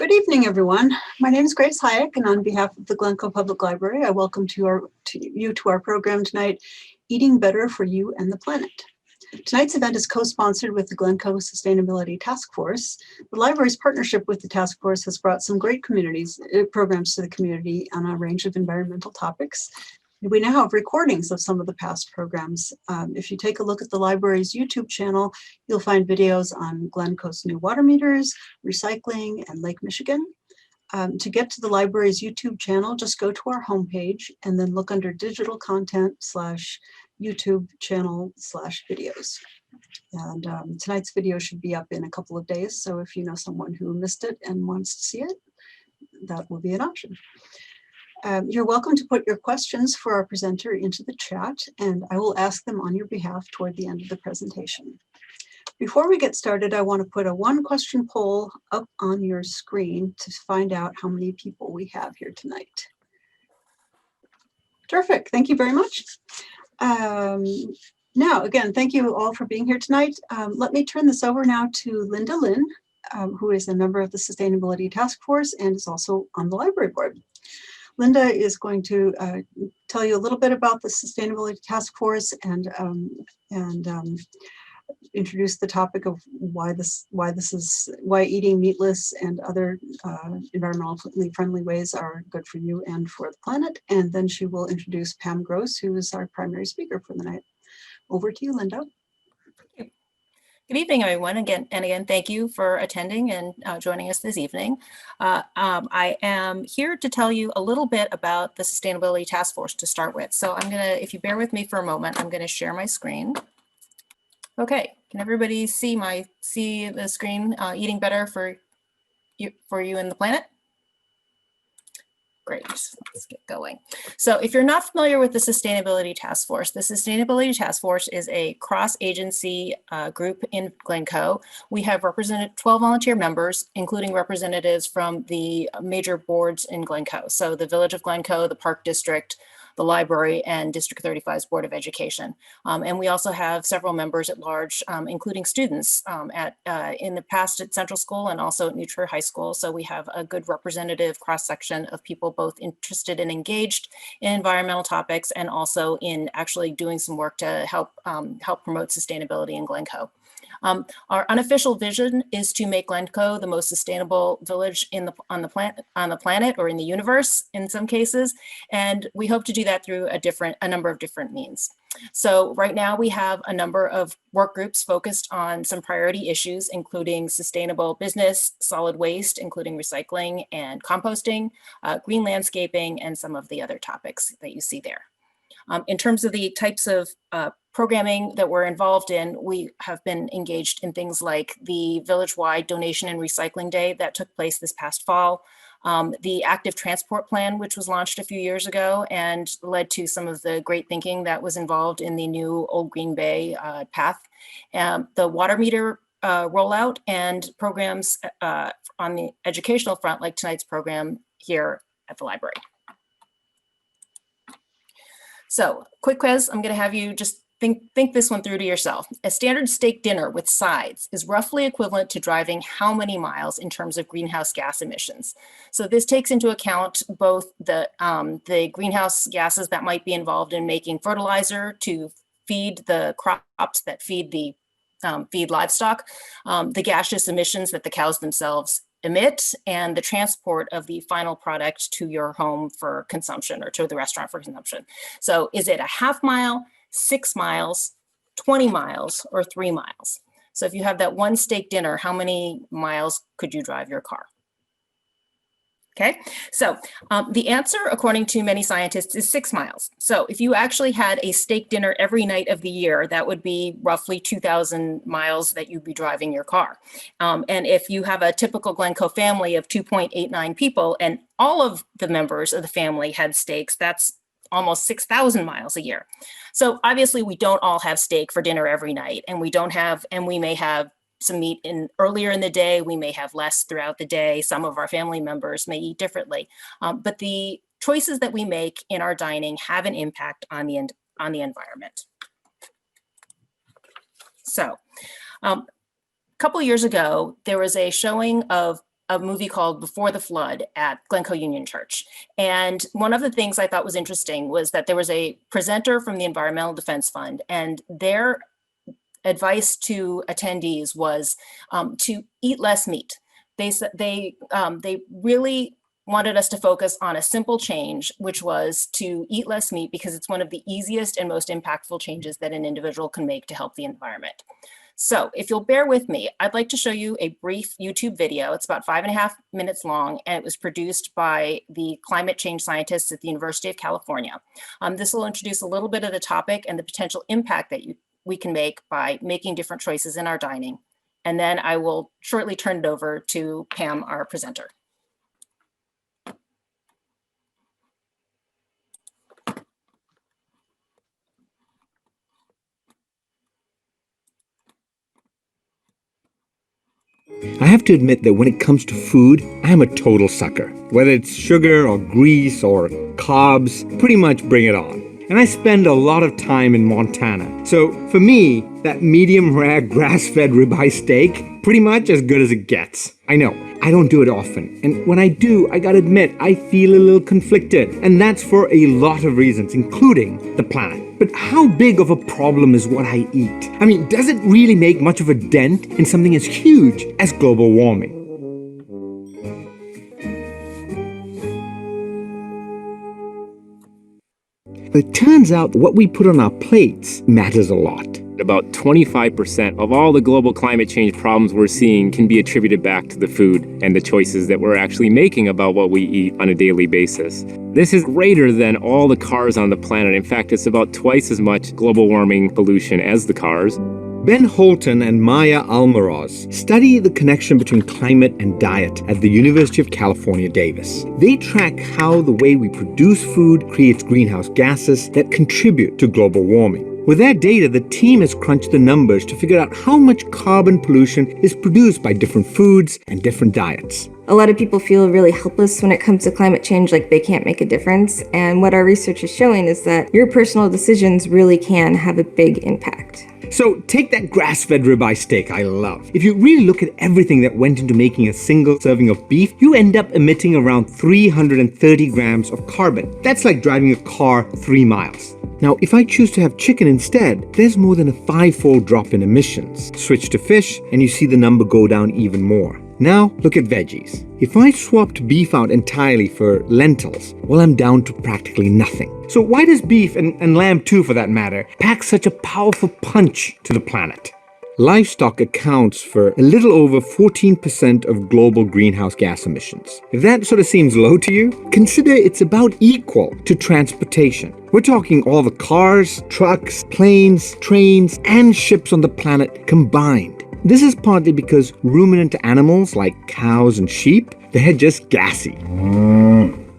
Good evening, everyone. My name is Grace Hayek, and on behalf of the Glencoe Public Library, I welcome you to our program tonight, Eating Better for You and the Planet. Tonight's event is co-sponsored with the Glencoe Sustainability Task Force. The library's partnership with the task force has brought some great programs to the community on a range of environmental topics. We now have recordings of some of the past programs. If you take a look at the library's YouTube channel, you'll find videos on Glencoe's new water meters, recycling, and Lake Michigan. To get to the library's YouTube channel, just go to our homepage and then look under digital content / YouTube channel / videos. And tonight's video should be up in a couple of days. So if you know someone who missed it and wants to see it, that will be an option. You're welcome to put your questions for our presenter into the chat, and I will ask them on your behalf toward the end of the presentation. Before we get started, I want to put a one-question poll up on your screen to find out how many people we have here tonight. Terrific, thank you very much. Now, again, thank you all for being here tonight. Let me turn this over now to Linda Lynn, who is a member of the Sustainability Task Force and is also on the library board. Linda is going to tell you a little bit about the Sustainability Task Force and introduce the topic of why eating meatless and other environmentally friendly ways are good for you and for the planet. And then she will introduce Pam Gross, who is our primary speaker for the night. Over to you, Linda. Good evening, everyone. Again, thank you for attending and joining us this evening. I am here to tell you a little bit about the Sustainability Task Force to start with. So I'm gonna, if you bear with me for a moment, I'm gonna share my screen. Okay, can everybody see the screen? Eating better for you and the planet? Great, let's get going. So if you're not familiar with the Sustainability Task Force, the Sustainability Task Force is a cross-agency group in Glencoe. We have 12 volunteer members, including representatives from the major boards in Glencoe. So the Village of Glencoe, the Park District, the library, and District 35's Board of Education. And we also have several members at large, including students in the past at Central School and also at New Trier High School. So we have a good representative cross-section of people both interested and engaged in environmental topics and also in actually doing some work to help promote sustainability in Glencoe. Our unofficial vision is to make Glencoe the most sustainable village on the planet or in the universe in some cases, and we hope to do that through a number of different means. So right now we have a number of work groups focused on some priority issues, including sustainable business, solid waste, including recycling and composting, green landscaping, and some of the other topics that you see there. In terms of the types of programming that we're involved in, we have been engaged in things like the village-wide donation and recycling day that took place this past fall, the active transport plan, which was launched a few years ago and led to some of the great thinking that was involved in the new Old Green Bay path, the water meter rollout, and programs on the educational front, like tonight's program here at the library. So, quick quiz, I'm gonna have you just think this one through to yourself. A standard steak dinner with sides is roughly equivalent to driving how many miles in terms of greenhouse gas emissions? So this takes into account both the greenhouse gases that might be involved in making fertilizer to feed the crops that feed livestock, the gaseous emissions that the cows themselves emit, and the transport of the final product to your home for consumption or to the restaurant for consumption. So is it a half mile, 6 miles, 20 miles, or 3 miles? So if you have that one steak dinner, how many miles could you drive your car? Okay, so the answer, according to many scientists, is 6 miles. So if you actually had a steak dinner every night of the year, that would be roughly 2,000 miles that you'd be driving your car. And if you have a typical Glencoe family of 2.89 people and all of the members of the family had steaks, that's almost 6,000 miles a year. So obviously we don't all have steak for dinner every night, and we may have some meat earlier in the day, we may have less throughout the day. Some of our family members may eat differently, but the choices that we make in our dining have an impact on the environment. So a couple years ago, there was a showing of a movie called Before the Flood at Glencoe Union Church. And one of the things I thought was interesting was that there was a presenter from the Environmental Defense Fund, and their advice to attendees was to eat less meat. They really wanted us to focus on a simple change, which was to eat less meat, because it's one of the easiest and most impactful changes that an individual can make to help the environment. So if you'll bear with me, I'd like to show you a brief YouTube video. It's about 5.5 minutes long, and it was produced by the climate change scientists at the University of California. This will introduce a little bit of the topic and the potential impact that we can make by making different choices in our dining. And then I will shortly turn it over to Pam, our presenter. I have to admit that when it comes to food, I'm a total sucker. Whether it's sugar or grease or carbs, pretty much bring it on. And I spend a lot of time in Montana. So for me, that medium rare grass-fed ribeye steak, pretty much as good as it gets. I know, I don't do it often. And when I do, I gotta admit, I feel a little conflicted. And that's for a lot of reasons, including the planet. But how big of a problem is what I eat? I mean, does it really make much of a dent in something as huge as global warming? It turns out what we put on our plates matters a lot. About 25% of all the global climate change problems we're seeing can be attributed back to the food and the choices that we're actually making about what we eat on a daily basis. This is greater than all the cars on the planet. In fact, it's about twice as much global warming pollution as the cars. Ben Holton and Maya Almaraz study the connection between climate and diet at the University of California, Davis. They track how the way we produce food creates greenhouse gases that contribute to global warming. With their data, the team has crunched the numbers to figure out how much carbon pollution is produced by different foods and different diets. A lot of people feel really helpless when it comes to climate change, like they can't make a difference. And what our research is showing is that your personal decisions really can have a big impact. So take that grass-fed ribeye steak I love. If you really look at everything that went into making a single serving of beef, you end up emitting around 330 grams of carbon. That's like driving a car 3 miles. Now, if I choose to have chicken instead, there's more than a 5-fold drop in emissions. Switch to fish, and you see the number go down even more. Now, look at veggies. If I swapped beef out entirely for lentils, well, I'm down to practically nothing. So why does beef, and lamb too for that matter, pack such a powerful punch to the planet? Livestock accounts for a little over 14% of global greenhouse gas emissions. If that sort of seems low to you, consider it's about equal to transportation. We're talking all the cars, trucks, planes, trains, and ships on the planet combined. This is partly because ruminant animals like cows and sheep, they're just gassy.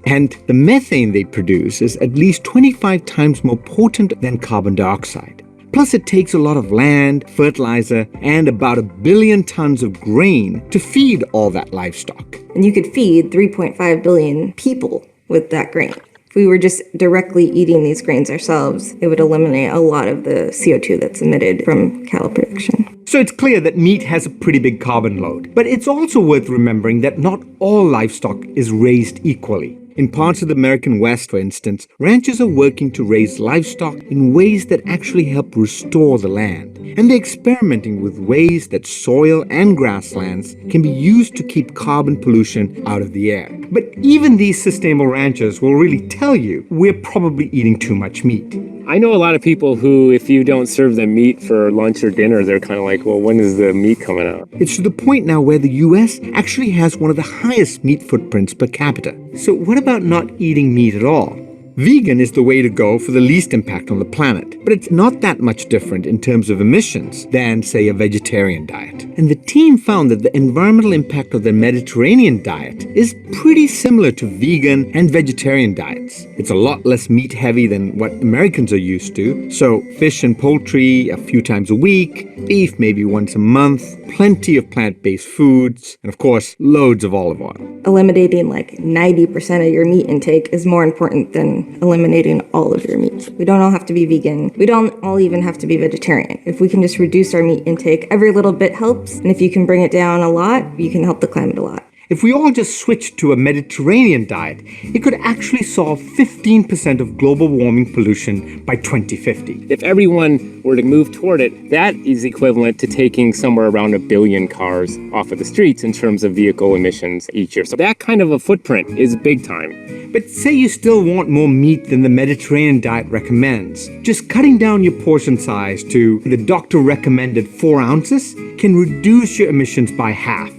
And the methane they produce is at least 25 times more potent than carbon dioxide. Plus, it takes a lot of land, fertilizer, and about 1 billion tons of grain to feed all that livestock. And you could feed 3.5 billion people with that grain. If we were just directly eating these grains ourselves, it would eliminate a lot of the CO2 that's emitted from cattle production. So it's clear that meat has a pretty big carbon load. But it's also worth remembering that not all livestock is raised equally. In parts of the American West, for instance, ranchers are working to raise livestock in ways that actually help restore the land. And they're experimenting with ways that soil and grasslands can be used to keep carbon pollution out of the air. But even these sustainable ranchers will really tell you we're probably eating too much meat. I know a lot of people who, if you don't serve them meat for lunch or dinner, they're kind of like, well, when is the meat coming out? It's to the point now where the US actually has one of the highest meat footprints per capita. So what about not eating meat at all? Vegan is the way to go for the least impact on the planet, but it's not that much different in terms of emissions than, say, a vegetarian diet. And the team found that the environmental impact of the Mediterranean diet is pretty similar to vegan and vegetarian diets. It's a lot less meat heavy than what Americans are used to, so fish and poultry a few times a week, beef maybe once a month, plenty of plant-based foods, and of course, loads of olive oil. Eliminating like 90% of your meat intake is more important than eliminating all of your meat. We don't all have to be vegan. We don't all even have to be vegetarian. If we can just reduce our meat intake, every little bit helps. And if you can bring it down a lot, you can help the climate a lot. If we all just switched to a Mediterranean diet, it could actually solve 15% of global warming pollution by 2050. If everyone were to move toward it, that is equivalent to taking somewhere around 1 billion cars off of the streets in terms of vehicle emissions each year. So that kind of a footprint is big time. But say you still want more meat than the Mediterranean diet recommends. Just cutting down your portion size to the doctor recommended 4 ounces can reduce your emissions by half.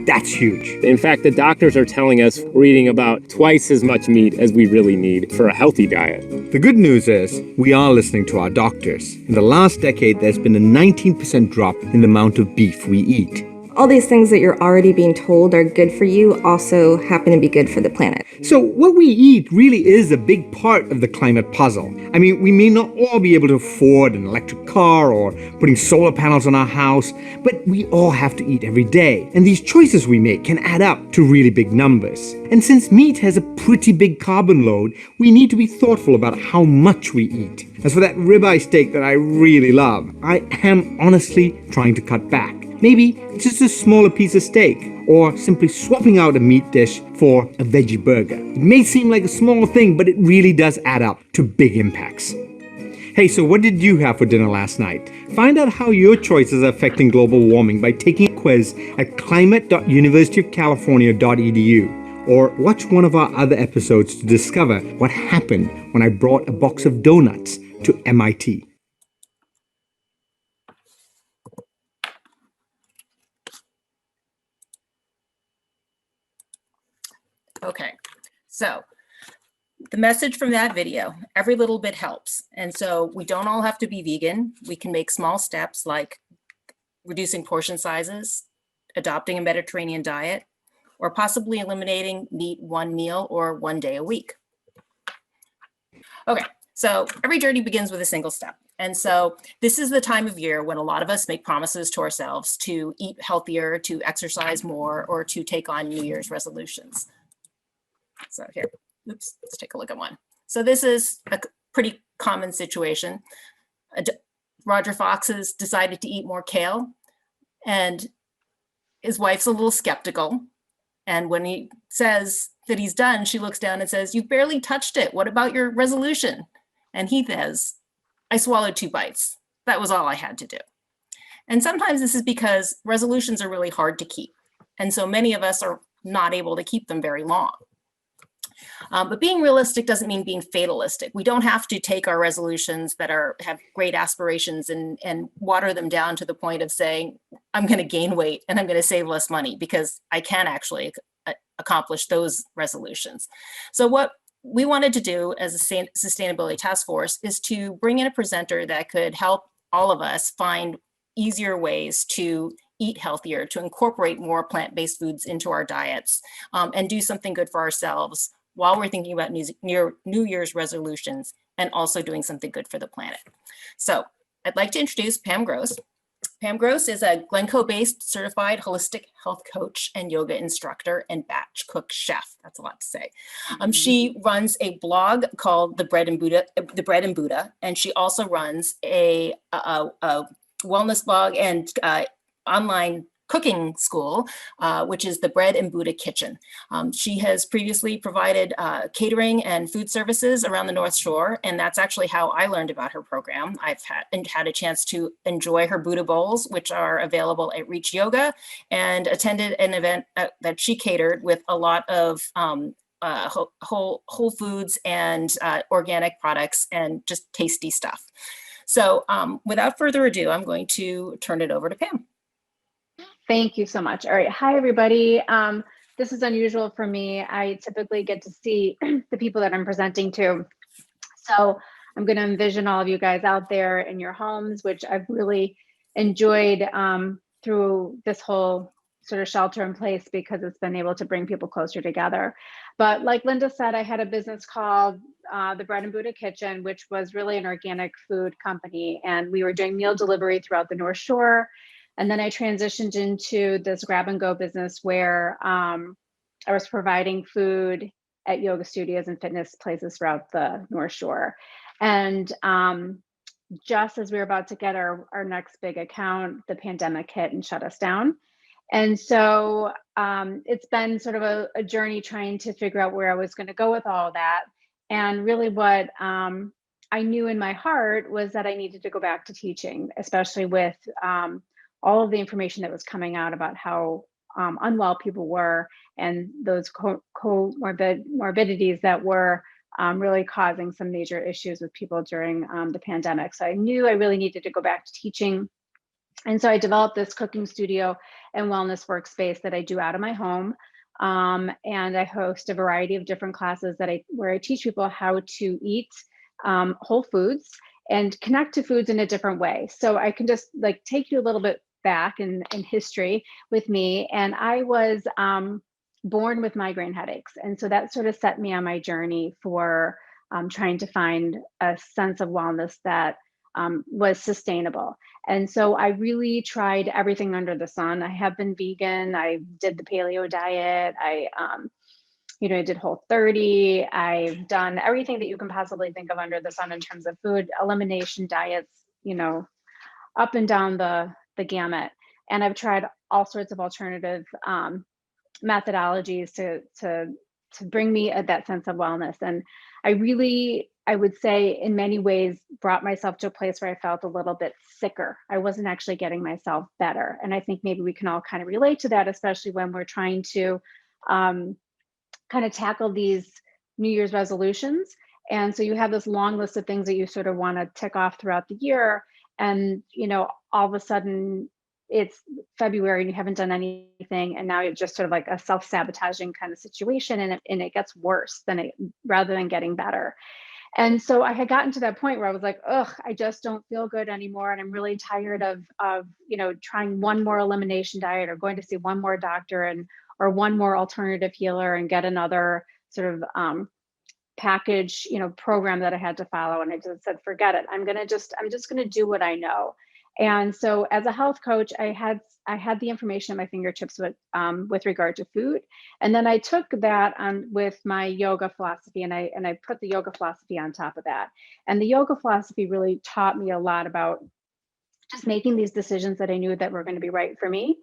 That's huge. In fact, the doctors are telling us we're eating about twice as much meat as we really need for a healthy diet. The good news is we are listening to our doctors. In the last decade, there's been a 19% drop in the amount of beef we eat. All these things that you're already being told are good for you also happen to be good for the planet. So what we eat really is a big part of the climate puzzle. I mean, we may not all be able to afford an electric car or putting solar panels on our house, but we all have to eat every day. And these choices we make can add up to really big numbers. And since meat has a pretty big carbon load, we need to be thoughtful about how much we eat. As for that ribeye steak that I really love, I am honestly trying to cut back. Maybe just a smaller piece of steak, or simply swapping out a meat dish for a veggie burger. It may seem like a small thing, but it really does add up to big impacts. Hey, so what did you have for dinner last night? Find out how your choices are affecting global warming by taking a quiz at climate.universityofcalifornia.edu, or watch one of our other episodes to discover what happened when I brought a box of donuts to MIT. Okay, so the message from that video, every little bit helps. And so we don't all have to be vegan. We can make small steps like reducing portion sizes, adopting a Mediterranean diet, or possibly eliminating meat one meal or one day a week. Okay, so every journey begins with a single step. And so this is the time of year when a lot of us make promises to ourselves to eat healthier, to exercise more, or to take on New Year's resolutions. So here, oops, let's take a look at one. So this is a pretty common situation. Roger Fox has decided to eat more kale, and his wife's a little skeptical. And when he says that he's done, she looks down and says, "You barely touched it. What about your resolution?" And he says, "I swallowed 2 bites. That was all I had to do." And sometimes this is because resolutions are really hard to keep. And so many of us are not able to keep them very long. But being realistic doesn't mean being fatalistic. We don't have to take our resolutions that have great aspirations and water them down to the point of saying, I'm going to gain weight and I'm going to save less money, because I can actually accomplish those resolutions. So what we wanted to do as a sustainability task force is to bring in a presenter that could help all of us find easier ways to eat healthier, to incorporate more plant-based foods into our diets, and do something good for ourselves while we're thinking about New Year's resolutions and also doing something good for the planet. So I'd like to introduce Pam Gross. Pam Gross is a Glencoe-based certified holistic health coach and yoga instructor and batch cook chef. That's a lot to say. She runs a blog called The Bread and Buddha, and she also runs a wellness blog and online cooking school, which is the Bread and Buddha Kitchen. She has previously provided catering and food services around the North Shore, and that's actually how I learned about her program. I've had a chance to enjoy her Buddha bowls, which are available at Reach Yoga, and attended an event that she catered with a lot of whole foods and organic products and just tasty stuff. So without further ado, I'm going to turn it over to Pam. Thank you so much. All right. Hi, everybody. This is unusual for me. I typically get to see the people that I'm presenting to. So I'm going to envision all of you guys out there in your homes, which I've really enjoyed through this whole sort of shelter in place, because it's been able to bring people closer together. But like Linda said, I had a business called the Bread and Buddha Kitchen, which was really an organic food company. And we were doing meal delivery throughout the North Shore. And then I transitioned into this grab and go business where I was providing food at yoga studios and fitness places throughout the North Shore. And just as we were about to get our next big account, the pandemic hit and shut us down. And so it's been sort of a journey trying to figure out where I was going to go with all of that. And really what I knew in my heart was that I needed to go back to teaching, especially with all of the information that was coming out about how unwell people were and those comorbidities that were really causing some major issues with people during the pandemic. So I knew I really needed to go back to teaching. And so I developed this cooking studio and wellness workspace that I do out of my home. And I host a variety of different classes where I teach people how to eat whole foods and connect to foods in a different way. So I can just like take you a little bit back in history with me. And I was born with migraine headaches. And so that sort of set me on my journey for trying to find a sense of wellness that was sustainable. And so I really tried everything under the sun. I have been vegan. I did the paleo diet. I did Whole30. I've done everything that you can possibly think of under the sun in terms of food elimination diets, up and down the gamut. And I've tried all sorts of alternative methodologies to bring me that sense of wellness. And I would say in many ways brought myself to a place where I felt a little bit sicker. I wasn't actually getting myself better. And I think maybe we can all kind of relate to that, especially when we're trying to kind of tackle these New Year's resolutions. And so you have this long list of things that you sort of want to tick off throughout the year. And, all of a sudden it's February and you haven't done anything. And now you're just sort of like a self-sabotaging kind of situation. And it gets worse rather than getting better. And so I had gotten to that point where I was like, ugh, I just don't feel good anymore. And I'm really tired of trying one more elimination diet or going to see one more doctor or one more alternative healer and get another sort of package, program that I had to follow. And I just said, forget it. I'm just going to do what I know. And so as a health coach, I had the information at my fingertips with regard to food. And then I took that with my yoga philosophy and I put the yoga philosophy on top of that. And the yoga philosophy really taught me a lot about just making these decisions that I knew that were going to be right for me.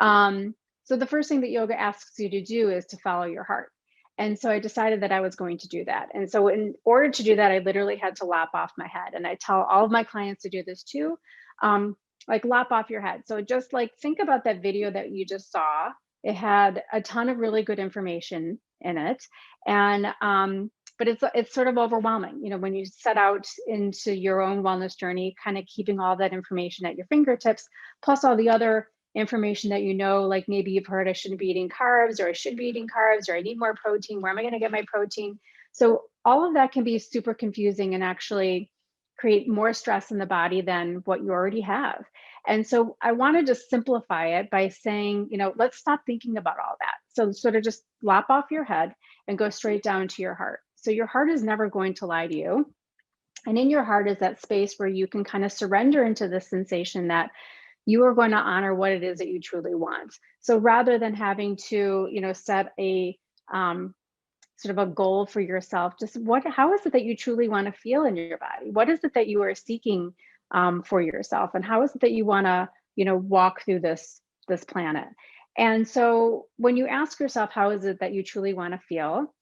So the first thing that yoga asks you to do is to follow your heart. And so I decided that I was going to do that. And so in order to do that, I literally had to lop off my head. And I tell all of my clients to do this too. Like lop off your head. So just like think about that video that you just saw. It had a ton of really good information in it. And but it's sort of overwhelming, when you set out into your own wellness journey, kind of keeping all that information at your fingertips, plus all the other information that like maybe you've heard I shouldn't be eating carbs, or I should be eating carbs, or I need more protein. Where am I going to get my protein? So all of that can be super confusing and actually create more stress in the body than what you already have. And so I wanted to simplify it by saying, let's stop thinking about all that. So sort of just lop off your head and go straight down to your heart. So your heart is never going to lie to you. And in your heart is that space where you can kind of surrender into the sensation that you are going to honor what it is that you truly want. So rather than having to, set a sort of a goal for yourself, just how is it that you truly want to feel in your body? What is it that you are seeking for yourself? And how is it that you want to, walk through this planet? And so when you ask yourself, how is it that you truly want to feel?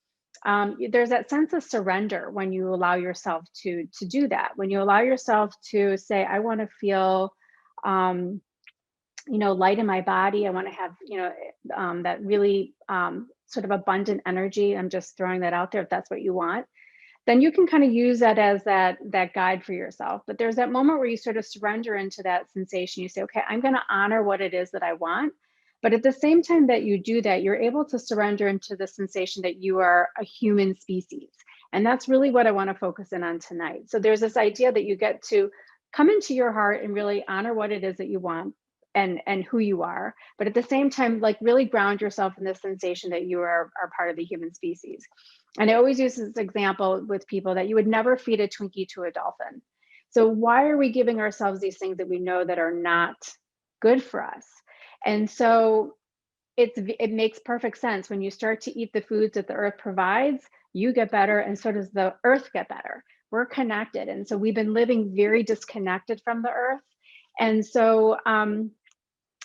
There's that sense of surrender when you allow yourself to do that. When you allow yourself to say, I want to feel light in my body. I want to have, that really sort of abundant energy. I'm just throwing that out there if that's what you want. Then you can kind of use that as that guide for yourself. But there's that moment where you sort of surrender into that sensation. You say, okay, I'm going to honor what it is that I want. But at the same time that you do that, you're able to surrender into the sensation that you are a human species. And that's really what I want to focus in on tonight. So there's this idea that you get to come into your heart and really honor what it is that you want and who you are, but at the same time, like really ground yourself in the sensation that you are part of the human species. And I always use this example with people that you would never feed a Twinkie to a dolphin. So why are we giving ourselves these things that we know that are not good for us? And so it makes perfect sense. When you start to eat the foods that the earth provides, you get better, and so does the earth get better. We're connected. And so we've been living very disconnected from the earth. And so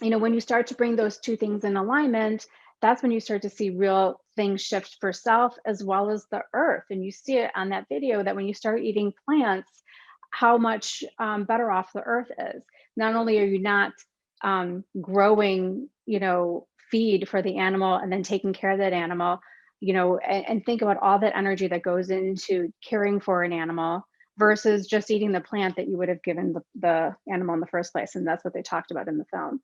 when you start to bring those two things in alignment, that's when you start to see real things shift for self as well as the earth. And you see it on that video that when you start eating plants, how much better off the earth is. Not only are you not growing, feed for the animal and then taking care of that animal, and think about all that energy that goes into caring for an animal versus just eating the plant that you would have given the animal in the first place. And that's what they talked about in the film.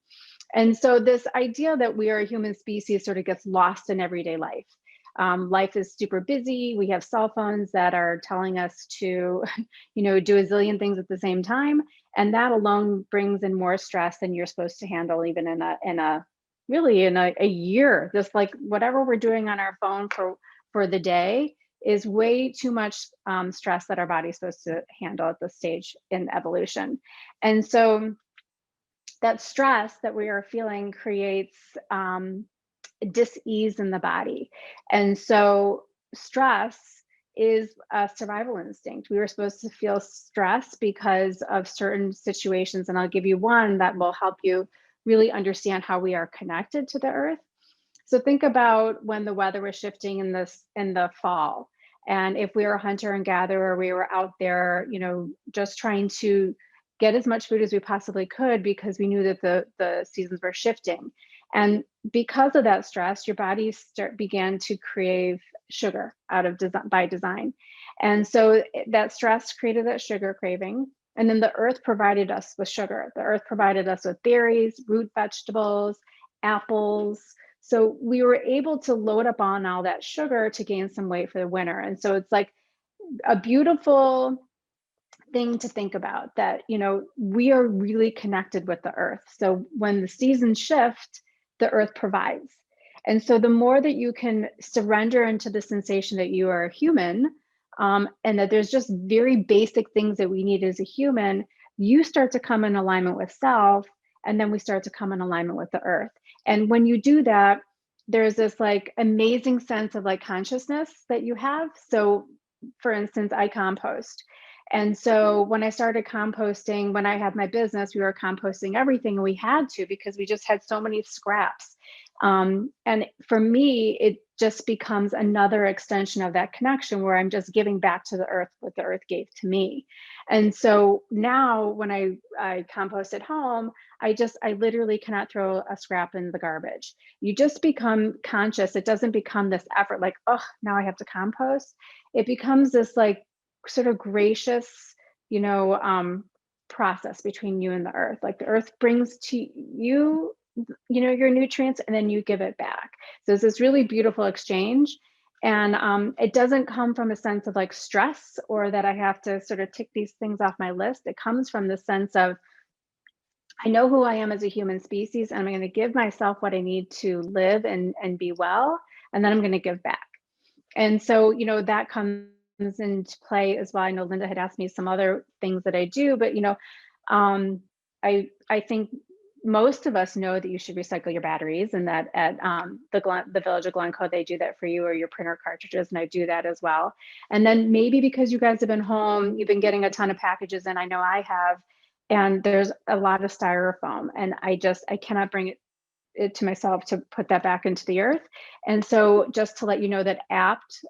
And so this idea that we are a human species sort of gets lost in everyday life. Life is super busy. We have cell phones that are telling us to, do a zillion things at the same time. And that alone brings in more stress than you're supposed to handle, even in a year. Just like whatever we're doing on our phone for the day is way too much stress that our body's supposed to handle at this stage in evolution. And so that stress that we are feeling creates dis-ease in the body. And so stress is a survival instinct. We were supposed to feel stress because of certain situations. And I'll give you one that will help you really understand how we are connected to the earth. So think about when the weather was shifting in the fall. And if we were a hunter and gatherer, we were out there, just trying to get as much food as we possibly could because we knew that the seasons were shifting. And because of that stress, your body began to crave sugar by design. And so that stress created that sugar craving. And then the earth provided us with sugar. The earth provided us with berries, root vegetables, apples. So we were able to load up on all that sugar to gain some weight for the winter. And so it's like a beautiful thing to think about that, we are really connected with the earth. So when the seasons shift, the earth provides. And so the more that you can surrender into the sensation that you are a human, and that there's just very basic things that we need as a human, you start to come in alignment with self, and then we start to come in alignment with the earth. And when you do that, there's this like amazing sense of like consciousness that you have. So for instance, I compost. And so when I started composting, when I had my business, we were composting everything, and we had to because we just had so many scraps. And for me, it just becomes another extension of that connection where I'm just giving back to the earth what the earth gave to me. And so now when I compost at home, I literally cannot throw a scrap in the garbage. You just become conscious. It doesn't become this effort like, oh, now I have to compost. It becomes this like sort of gracious, process between you and the earth. Like the earth brings to you, your nutrients, and then you give it back. So it's this really beautiful exchange. And it doesn't come from a sense of like stress or that I have to sort of tick these things off my list. It comes from the sense of, I know who I am as a human species, and I'm going to give myself what I need to live and be well, and then I'm going to give back. And so, that comes into play as well. I know Linda had asked me some other things that I do, but I think most of us know that you should recycle your batteries, and that at the Village of Glencoe, they do that for you, or your printer cartridges, and I do that as well. And then maybe because you guys have been home, you've been getting a ton of packages, and I know I have, and there's a lot of styrofoam, and I cannot bring it to myself to put that back into the earth. And so just to let you know that Apt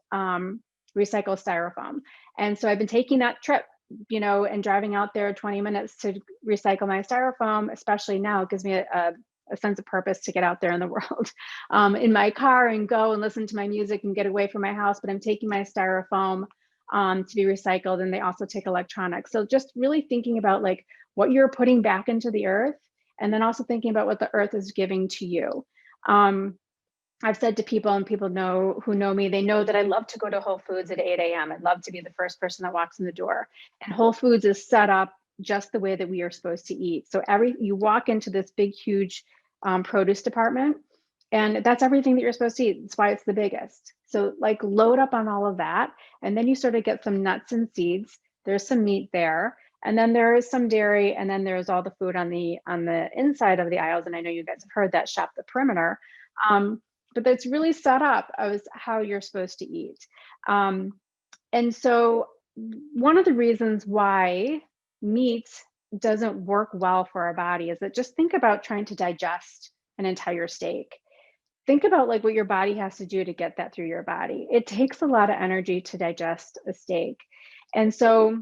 recycle styrofoam. And so I've been taking that trip, and driving out there 20 minutes to recycle my styrofoam, especially now. It gives me a sense of purpose to get out there in the world in my car and go and listen to my music and get away from my house. But I'm taking my styrofoam to be recycled, and they also take electronics. So just really thinking about like what you're putting back into the earth, and then also thinking about what the earth is giving to you. I've said to people, and people who know me, they know that I love to go to Whole Foods at 8 a.m. I'd love to be the first person that walks in the door. And Whole Foods is set up just the way that we are supposed to eat. So you walk into this big, huge produce department, and that's everything that you're supposed to eat. That's why it's the biggest. So like load up on all of that. And then you sort of get some nuts and seeds. There's some meat there. And then there is some dairy, and then there's all the food on the inside of the aisles. And I know you guys have heard that, shop the perimeter. But that's really set up as how you're supposed to eat. And so one of the reasons why meat doesn't work well for our body is that just think about trying to digest an entire steak. Think about like what your body has to do to get that through your body. It takes a lot of energy to digest a steak. And so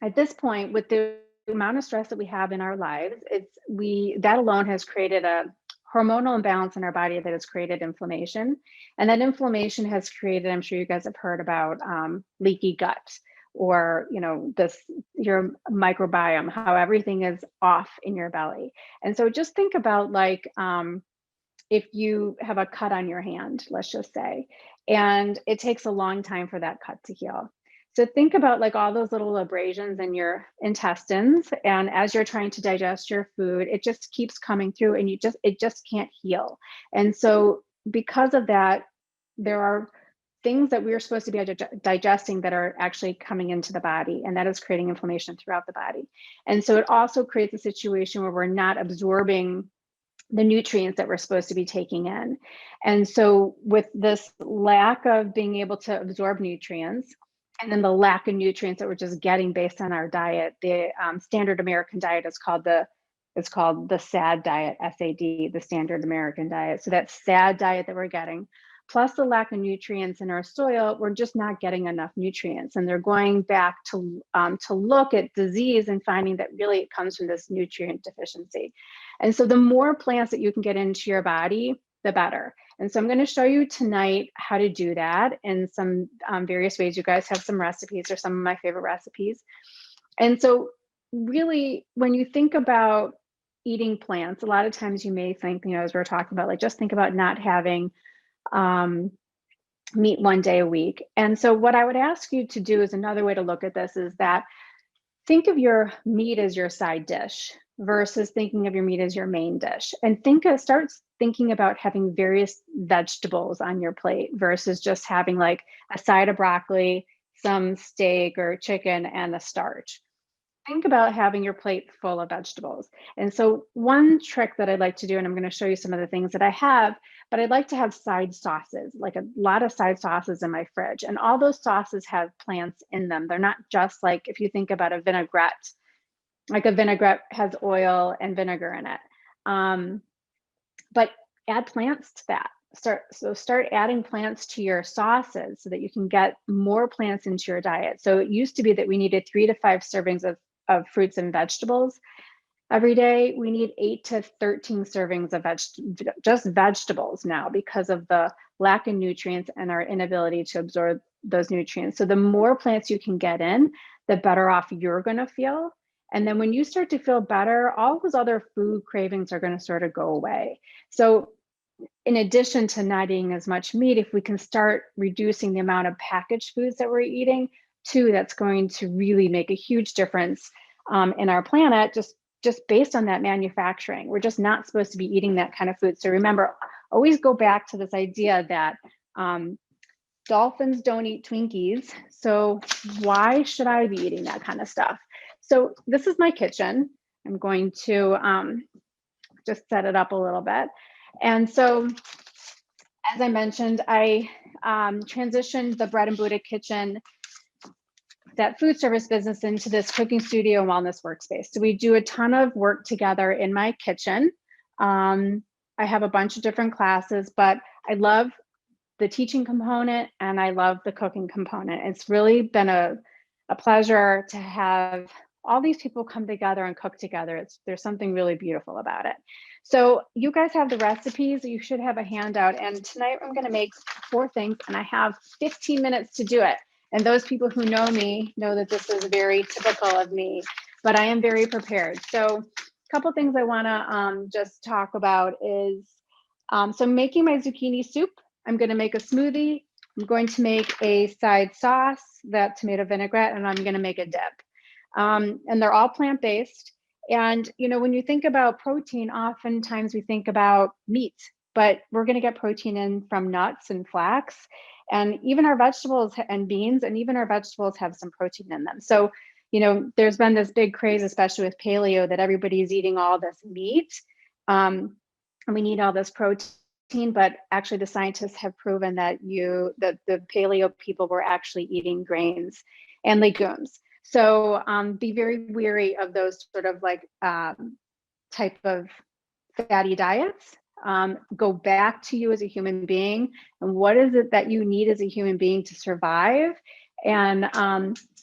at this point, with the amount of stress that we have in our lives, that alone has created a hormonal imbalance in our body that has created inflammation. And that inflammation has created, I'm sure you guys have heard about leaky gut, or your microbiome, how everything is off in your belly. And so just think about like if you have a cut on your hand, let's just say, and it takes a long time for that cut to heal. So think about like all those little abrasions in your intestines, and as you're trying to digest your food, it just keeps coming through, and it just can't heal. And so because of that, there are things that we're supposed to be digesting that are actually coming into the body, and that is creating inflammation throughout the body. And so it also creates a situation where we're not absorbing the nutrients that we're supposed to be taking in. And so with this lack of being able to absorb nutrients, and then the lack of nutrients that we're just getting based on our diet, the standard American diet is called the SAD diet, SAD, the standard American diet. So that SAD diet that we're getting, plus the lack of nutrients in our soil, we're just not getting enough nutrients. And they're going back to look at disease and finding that really it comes from this nutrient deficiency. And so the more plants that you can get into your body, the better. And so I'm going to show you tonight how to do that in some various ways. You guys have some recipes, or some of my favorite recipes. And so really, when you think about eating plants, a lot of times you may think, as we're talking about, like just think about not having meat one day a week. And so what I would ask you to do is, another way to look at this is that think of your meat as your side dish versus thinking of your meat as your main dish, and start thinking about having various vegetables on your plate versus just having like a side of broccoli, some steak or chicken, and a starch. Think about having your plate full of vegetables. And so one trick that I'd like to do, and I'm going to show you some of the things that I have, but I'd like to have side sauces, like a lot of side sauces in my fridge. And all those sauces have plants in them. They're not just like, if you think about a vinaigrette, like a vinaigrette has oil and vinegar in it. But add plants to that. Start adding plants to your sauces so that you can get more plants into your diet. So it used to be that we needed 3 to 5 servings of fruits and vegetables every day. We need 8 to 13 servings of just vegetables now, because of the lack of nutrients and our inability to absorb those nutrients. So the more plants you can get in, the better off you're going to feel. And then when you start to feel better, all those other food cravings are going to sort of go away. So in addition to not eating as much meat, if we can start reducing the amount of packaged foods that we're eating too, that's going to really make a huge difference in our planet, just based on that manufacturing. We're just not supposed to be eating that kind of food. So remember, always go back to this idea that dolphins don't eat Twinkies. So why should I be eating that kind of stuff? So this is my kitchen. I'm going to just set it up a little bit. And so, as I mentioned, I transitioned the Bread and Buddha Kitchen, that food service business, into this cooking studio and wellness workspace. So we do a ton of work together in my kitchen. I have a bunch of different classes, but I love the teaching component and I love the cooking component. It's really been a pleasure to have all these people come together and cook together. There's something really beautiful about it. So you guys have the recipes. You should have a handout. And tonight I'm going to make 4 things, and I have 15 minutes to do it. And those people who know me know that this is very typical of me, but I am very prepared. So a couple things I want to just talk about is, so I'm making my zucchini soup. I'm going to make a smoothie. I'm going to make a side sauce, that tomato vinaigrette, and I'm going to make a dip. And they're all plant-based. And, when you think about protein, oftentimes we think about meat, but we're going to get protein in from nuts and flax, and even our vegetables and beans, and even our vegetables have some protein in them. So, there's been this big craze, especially with paleo, that everybody's eating all this meat, and we need all this protein. But actually, the scientists have proven that the paleo people were actually eating grains and legumes. So be very weary of those sort of like type of fatty diets. Go back to you as a human being, and what is it that you need as a human being to survive, and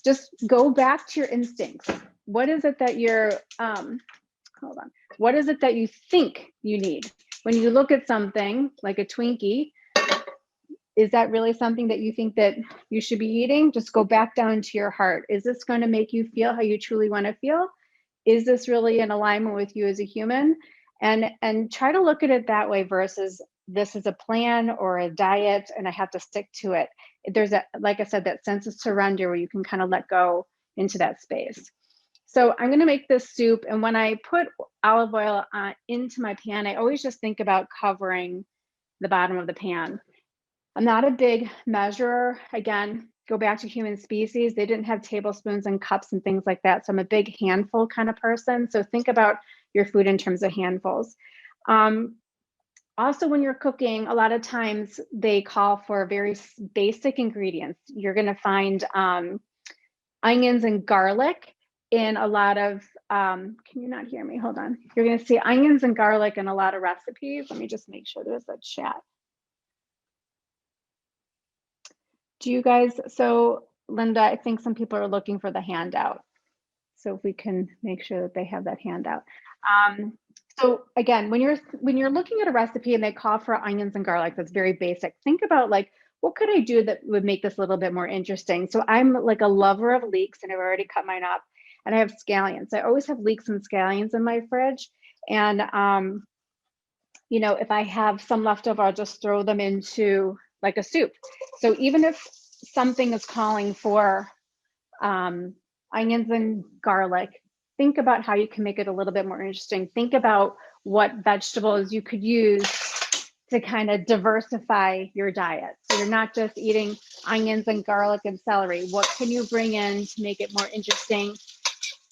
just go back to your instincts. What is it that you're hold on, what is it that you think you need when you look at something like a Twinkie? Is that really something that you think that you should be eating? Just go back down to your heart. Is this going to make you feel how you truly want to feel? Is this really in alignment with you as a human? And try to look at it that way versus this is a plan or a diet and I have to stick to it. There's a, like I said, that sense of surrender where you can kind of let go into that space. So I'm going to make this soup. And when I put olive oil into my pan, I always just think about covering the bottom of the pan. I'm not a big measurer. Again, go back to human species. They didn't have tablespoons and cups and things like that. So I'm a big handful kind of person. So think about your food in terms of handfuls. Also, when you're cooking, a lot of times they call for very basic ingredients. You're going to find onions and garlic in a lot of, can you not hear me? Hold on. You're going to see onions and garlic in a lot of recipes. Let me just make sure there's a chat. Do you guys, so Linda, I think some people are looking for the handout. So if we can make sure that they have that handout. So again, when you're looking at a recipe and they call for onions and garlic, that's very basic. Think about like, what could I do that would make this a little bit more interesting? So I'm like a lover of leeks and I've already cut mine up, and I have scallions. I always have leeks and scallions in my fridge. And you know, if I have some leftover, I'll just throw them into like a soup. So even if something is calling for onions and garlic, think about how you can make it a little bit more interesting. Think about what vegetables you could use to kind of diversify your diet. So you're not just eating onions and garlic and celery. What can you bring in to make it more interesting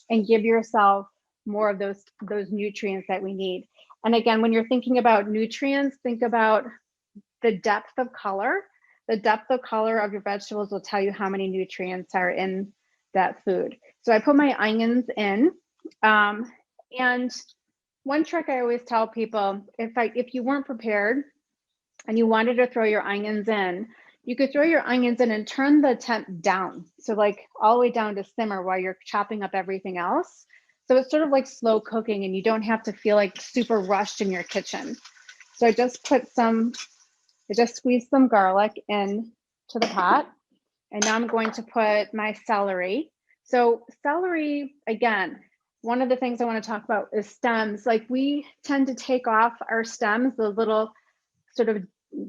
and give yourself more of those nutrients that we need? And again, when you're thinking about nutrients, think about the depth of color. The depth of color of your vegetables will tell you how many nutrients are in that food. So I put my onions in. And one trick I always tell people, if you weren't prepared and you wanted to throw your onions in, you could throw your onions in and turn the temp down. So like all the way down to simmer while you're chopping up everything else. So it's sort of like slow cooking and you don't have to feel like super rushed in your kitchen. So I just squeezed some garlic in to the pot. And now I'm going to put my celery. So celery, again, one of the things I want to talk about is stems. Like we tend to take off our stems, the little sort of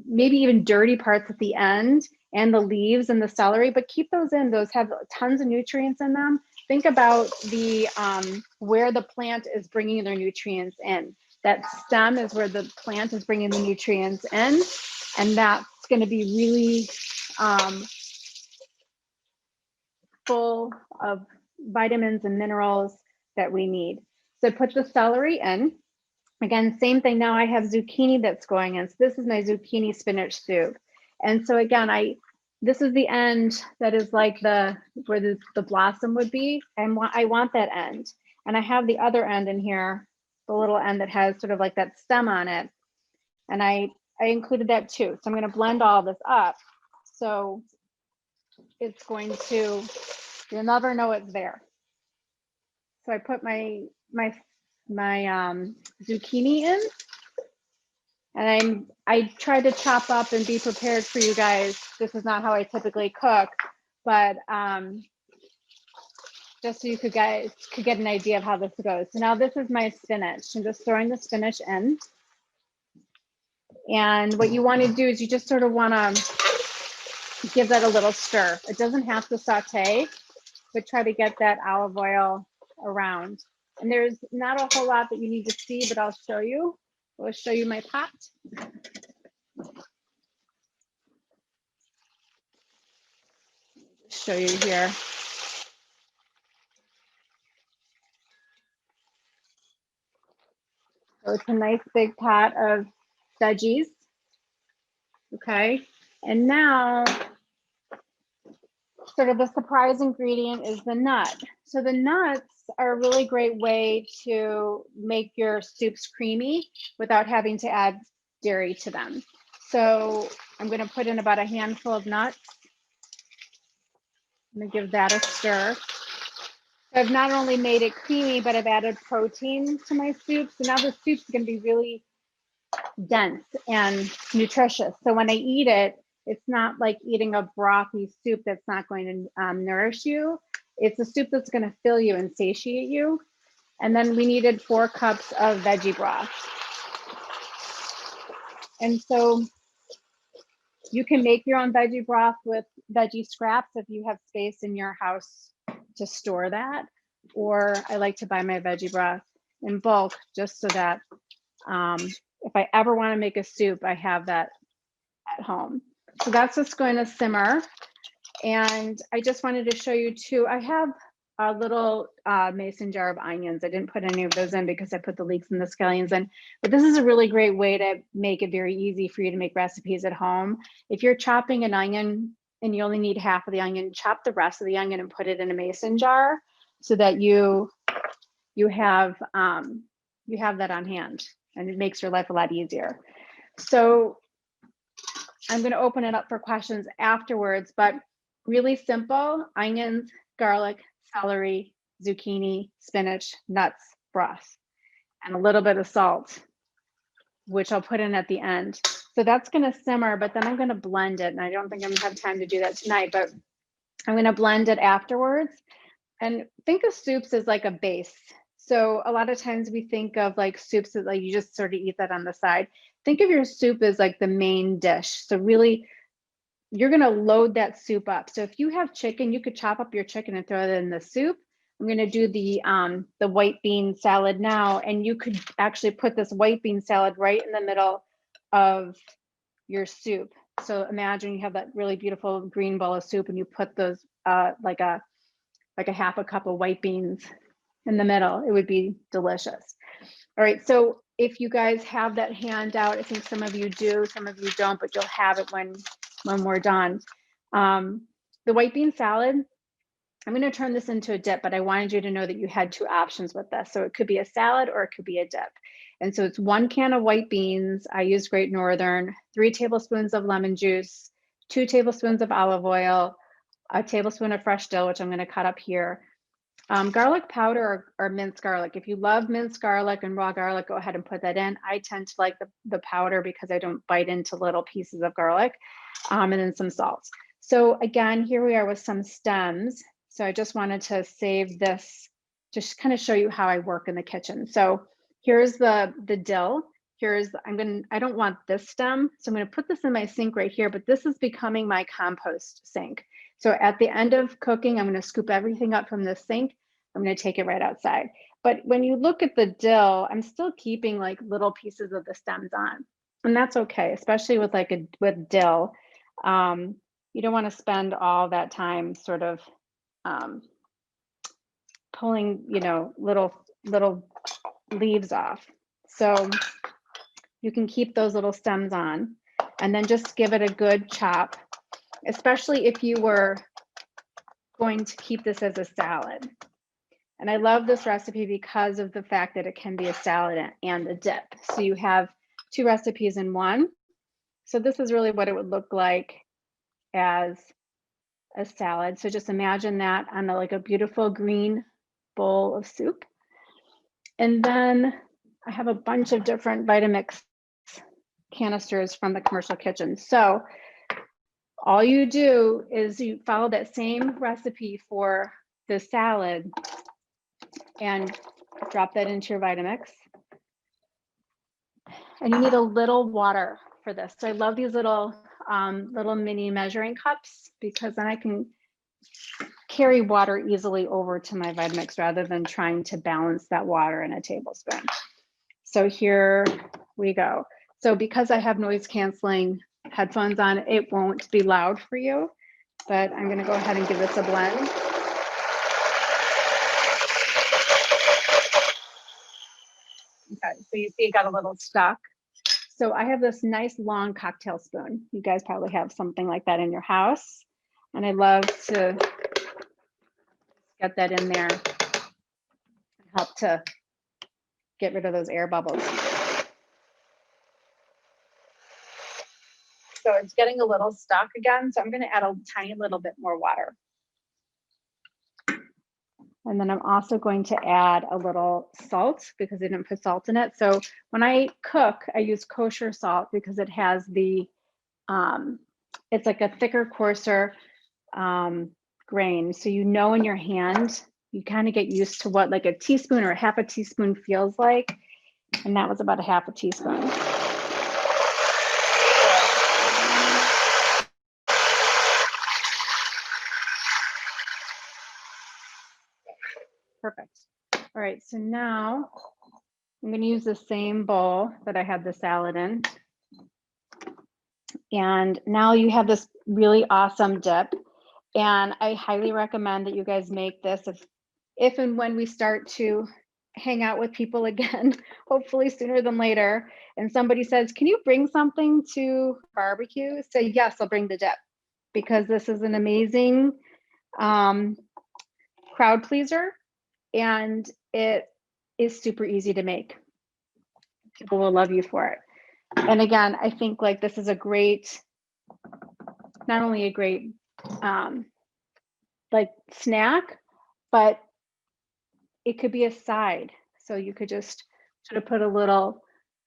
maybe even dirty parts at the end, and the leaves and the celery, but keep those in. Those have tons of nutrients in them. Think about the where the plant is bringing their nutrients in. That stem is where the plant is bringing the nutrients in, and that's going to be really full of vitamins and minerals that we need. So put the celery in. Again, same thing. Now I have zucchini that's going in. So this is my zucchini spinach soup. And so again, this is the end that is like where the blossom would be. And I want that end. And I have the other end in here, the little end that has sort of like that stem on it. And I included that too. So I'm going to blend all this up. So it's going to, you'll never know it's there. So I put my zucchini in, and I tried to chop up and be prepared for you guys. This is not how I typically cook, but just so you guys could get an idea of how this goes. So now this is my spinach. I'm just throwing the spinach in. And what you want to do is you just sort of want to give that a little stir. It doesn't have to saute, but try to get that olive oil around. And there's not a whole lot that you need to see, but I'll show you. I'll show you my pot. Show you here. So it's a nice big pot of veggies. Okay. And now sort of the surprise ingredient is the nut. So the nuts are a really great way to make your soups creamy without having to add dairy to them. So I'm going to put in about a handful of nuts. I'm going to give that a stir. I've not only made it creamy, but I've added protein to my soup. So now the soup's going to be really dense and nutritious. So when I eat it, it's not like eating a brothy soup that's not going to nourish you. It's a soup that's going to fill you and satiate you. And then we needed 4 cups of veggie broth. And so you can make your own veggie broth with veggie scraps if you have space in your house to store that. Or I like to buy my veggie broth in bulk just so that if I ever want to make a soup, I have that at home. So that's just going to simmer. And I just wanted to show you too, I have a little mason jar of onions. I didn't put any of those in because I put the leeks and the scallions in, but this is a really great way to make it very easy for you to make recipes at home. If you're chopping an onion and you only need half of the onion, chop the rest of the onion and put it in a mason jar so that you have that on hand, and it makes your life a lot easier. So I'm going to open it up for questions afterwards, but really simple: onions, garlic, celery, zucchini, spinach, nuts, broth, and a little bit of salt, which I'll put in at the end. So that's going to simmer, but then I'm going to blend it. And I don't think I'm going to have time to do that tonight, but I'm going to blend it afterwards. And think of soups as like a base. So a lot of times we think of like soups that like you just sort of eat that on the side. Think of your soup as like the main dish. So really, you're going to load that soup up. So if you have chicken, you could chop up your chicken and throw it in the soup. I'm going to do the white bean salad now, and you could actually put this white bean salad right in the middle of your soup. So imagine you have that really beautiful green bowl of soup, and you put those like a half a cup of white beans in the middle. It would be delicious. All right, so if you guys have that handout, I think some of you do, some of you don't, but you'll have it when we're done. The white bean salad, I'm going to turn this into a dip, but I wanted you to know that you had 2 options with this. So it could be a salad or it could be a dip. And so it's 1 can of white beans. I use Great Northern, 3 tablespoons of lemon juice, 2 tablespoons of olive oil, a tablespoon of fresh dill, which I'm going to cut up here. Garlic powder or minced garlic. If you love minced garlic and raw garlic, go ahead and put that in. I tend to like the powder because I don't bite into little pieces of garlic. And then some salt. So again, here we are with some stems. So I just wanted to save this, just kind of show you how I work in the kitchen. So here's the dill. I don't want this stem. So I'm going to put this in my sink right here, but this is becoming my compost sink. So at the end of cooking, I'm going to scoop everything up from this sink. I'm going to take it right outside. But when you look at the dill, I'm still keeping like little pieces of the stems on. And that's okay, especially with with dill. You don't want to spend all that time sort of pulling, little leaves off. So you can keep those little stems on and then just give it a good chop, especially if you were going to keep this as a salad. And I love this recipe because of the fact that it can be a salad and a dip. So you have 2 recipes in one. So this is really what it would look like as a salad. So just imagine that on like a beautiful green bowl of soup. And then I have a bunch of different Vitamix canisters from the commercial kitchen. So all you do is you follow that same recipe for the salad and drop that into your Vitamix. And you need a little water for this. So I love these little mini measuring cups because then I can carry water easily over to my Vitamix rather than trying to balance that water in a tablespoon. So here we go. So because I have noise canceling headphones on, it won't be loud for you, but I'm going to go ahead and give this a blend. Okay, so you see it got a little stuck. So I have this nice long cocktail spoon. You guys probably have something like that in your house. And I love to get that in there and help to get rid of those air bubbles. So it's getting a little stuck again. So I'm going to add a tiny little bit more water. And then I'm also going to add a little salt because I didn't put salt in it. So when I cook, I use kosher salt because it has the, it's like a thicker, coarser grain. So you know in your hand, you kind of get used to what like a teaspoon or a half a teaspoon feels like. And that was about a half a teaspoon. Perfect. All right, so now I'm going to use the same bowl that I had the salad in. And now you have this really awesome dip. And I highly recommend that you guys make this if and when we start to hang out with people again, hopefully sooner than later. And somebody says, can you bring something to barbecue? Say, yes, I'll bring the dip, because this is an amazing crowd pleaser. And it is super easy to make. People will love you for it. And again, I think like this is a great, not only a great like snack, but it could be a side. So you could just sort of put a little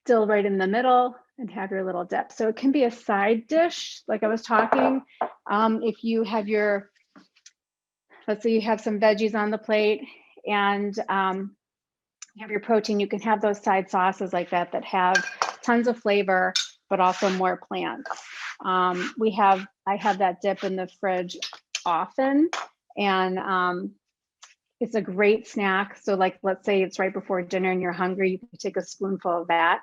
dill right in the middle and have your little dip. So it can be a side dish, like I was talking. If you have your, let's say you have some veggies on the plate and you have your protein, you can have those side sauces like that that have tons of flavor, but also more plants. I have that dip in the fridge often, and it's a great snack. So like, let's say it's right before dinner and you're hungry, you can take a spoonful of that,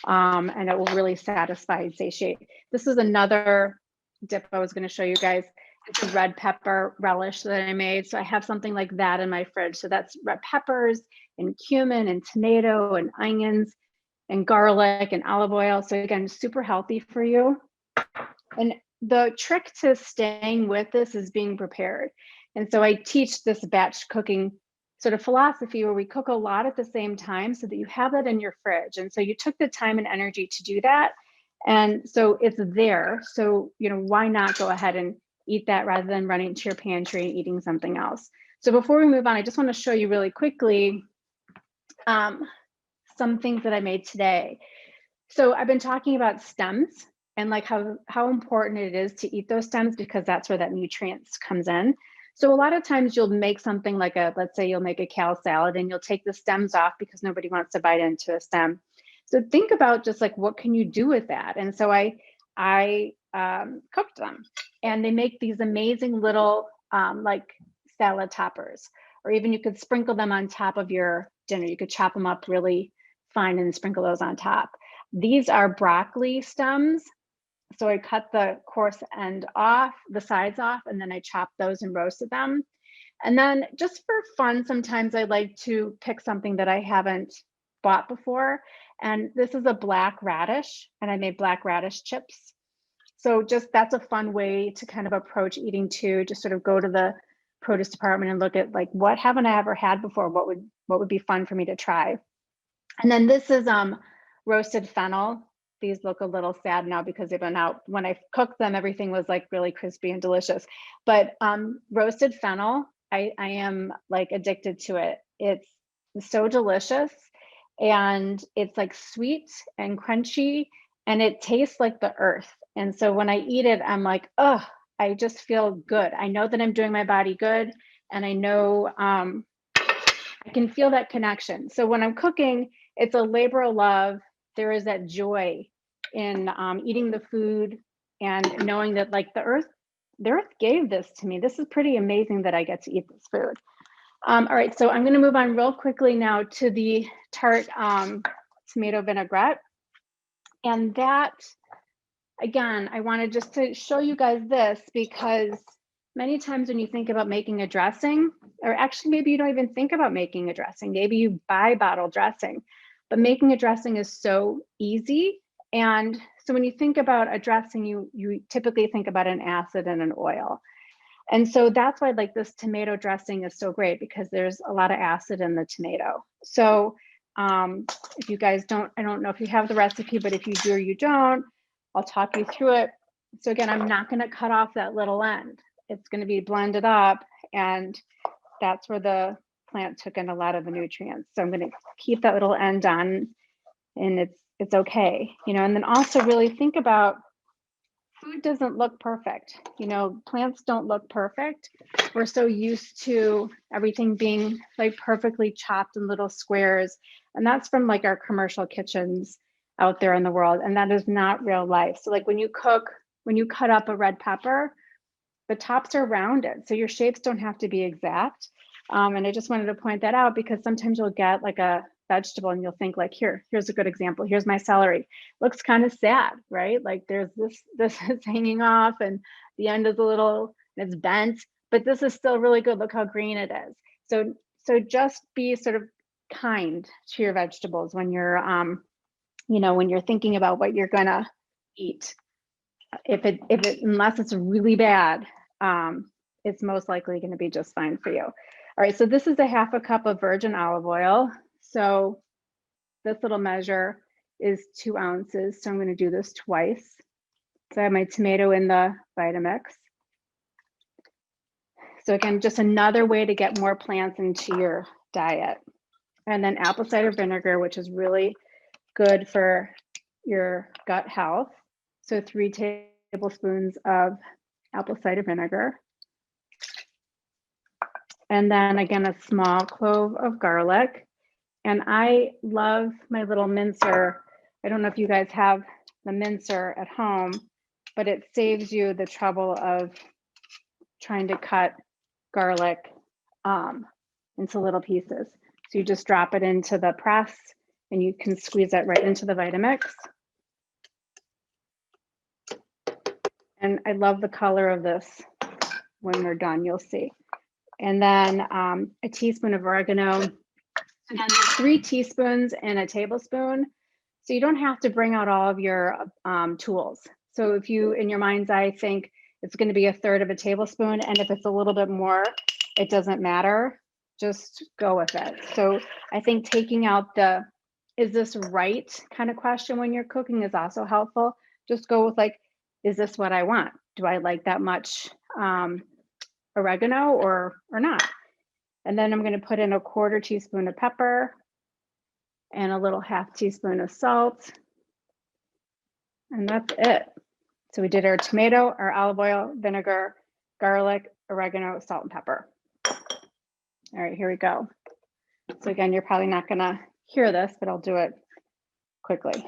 and it will really satisfy and satiate. This is another dip I was going to show you guys. It's a red pepper relish that I made. So I have something like that in my fridge. So that's red peppers and cumin and tomato and onions and garlic and olive oil. So again, super healthy for you. And the trick to staying with this is being prepared. And so I teach this batch cooking sort of philosophy where we cook a lot at the same time so that you have that in your fridge. And so you took the time and energy to do that. And so it's there. So, you know, why not go ahead and eat that rather than running to your pantry and eating something else. So before we move on, I just want to show you really quickly some things that I made today. So I've been talking about stems and like how important it is to eat those stems because that's where that nutrients comes in. So a lot of times you'll make something like let's say you'll make a kale salad and you'll take the stems off because nobody wants to bite into a stem. So think about just like, what can you do with that? And so I cooked them, and they make these amazing little like salad toppers, or even you could sprinkle them on top of your dinner. You could chop them up really fine and sprinkle those on top. These are broccoli stems. So I cut the coarse end off, the sides off, and then I chopped those and roasted them. And then just for fun, sometimes I like to pick something that I haven't bought before. And this is a black radish, and I made black radish chips. So just that's a fun way to kind of approach eating too. Just sort of go to the produce department and look at like, what haven't I ever had before? What would be fun for me to try? And then this is roasted fennel. These look a little sad now because they've been out. When I cooked them, everything was like really crispy and delicious. But roasted fennel, I am like addicted to it. It's so delicious, and it's like sweet and crunchy, and it tastes like the earth. And so when I eat it, I'm like, oh, I just feel good. I know that I'm doing my body good, and I know I can feel that connection. So when I'm cooking, it's a labor of love. There is that joy in eating the food and knowing that like the earth gave this to me. This is pretty amazing that I get to eat this food. All right, so I'm going to move on real quickly now to the tart tomato vinaigrette. And that, again, I wanted just to show you guys this because many times when you think about making a dressing, or actually maybe you don't even think about making a dressing, maybe you buy bottled dressing, but making a dressing is so easy. And so when you think about a dressing, you typically think about an acid and an oil. And so that's why like this tomato dressing is so great, because there's a lot of acid in the tomato. So if you guys don't, I don't know if you have the recipe, but if you do or you don't, I'll talk you through it. So again, I'm not going to cut off that little end. It's going to be blended up, and that's where the plant took in a lot of the nutrients. So I'm going to keep that little end on, and it's okay, you know. And then also really think about, food doesn't look perfect. You know, plants don't look perfect. We're so used to everything being like perfectly chopped in little squares. And that's from like our commercial kitchens out there in the world. And that is not real life. So like when you cook, when you cut up a red pepper, the tops are rounded. So your shapes don't have to be exact. And I just wanted to point that out, because sometimes you'll get like a vegetable and you'll think like, here's a good example. Here's my celery. Looks kind of sad, right? Like there's this is hanging off and the end is a little, it's bent, but this is still really good. Look how green it is. So just be sort of kind to your vegetables when you're, you know, when you're thinking about what you're gonna eat. If it unless it's really bad, it's most likely going to be just fine for you. All right, so this is a 1/2 cup of virgin olive oil. So this little measure is 2 ounces. So I'm going to do this twice. So I have my tomato in the Vitamix. So again, just another way to get more plants into your diet. And then apple cider vinegar, which is really good for your gut health. So 3 tablespoons of apple cider vinegar. And then again, a small clove of garlic. And I love my little mincer. I don't know if you guys have the mincer at home, but it saves you the trouble of trying to cut garlic into little pieces. So you just drop it into the press and you can squeeze that right into the Vitamix. And I love the color of this when we're done, you'll see. And then a teaspoon of oregano. Again, there's 3 teaspoons in a tablespoon. So you don't have to bring out all of your tools. So if you, in your mind's eye, think it's going to be 1/3 of a tablespoon, and if it's a little bit more, it doesn't matter. Just go with it. So I think taking out the, is this right kind of question when you're cooking is also helpful. Just go with like, is this what I want? Do I like that much oregano or not? And then I'm going to put in a 1/4 teaspoon of pepper and a little 1/2 teaspoon of salt. And that's it. So we did our tomato, our olive oil, vinegar, garlic, oregano, salt, and pepper. All right, here we go. So again, you're probably not going to hear this, but I'll do it quickly.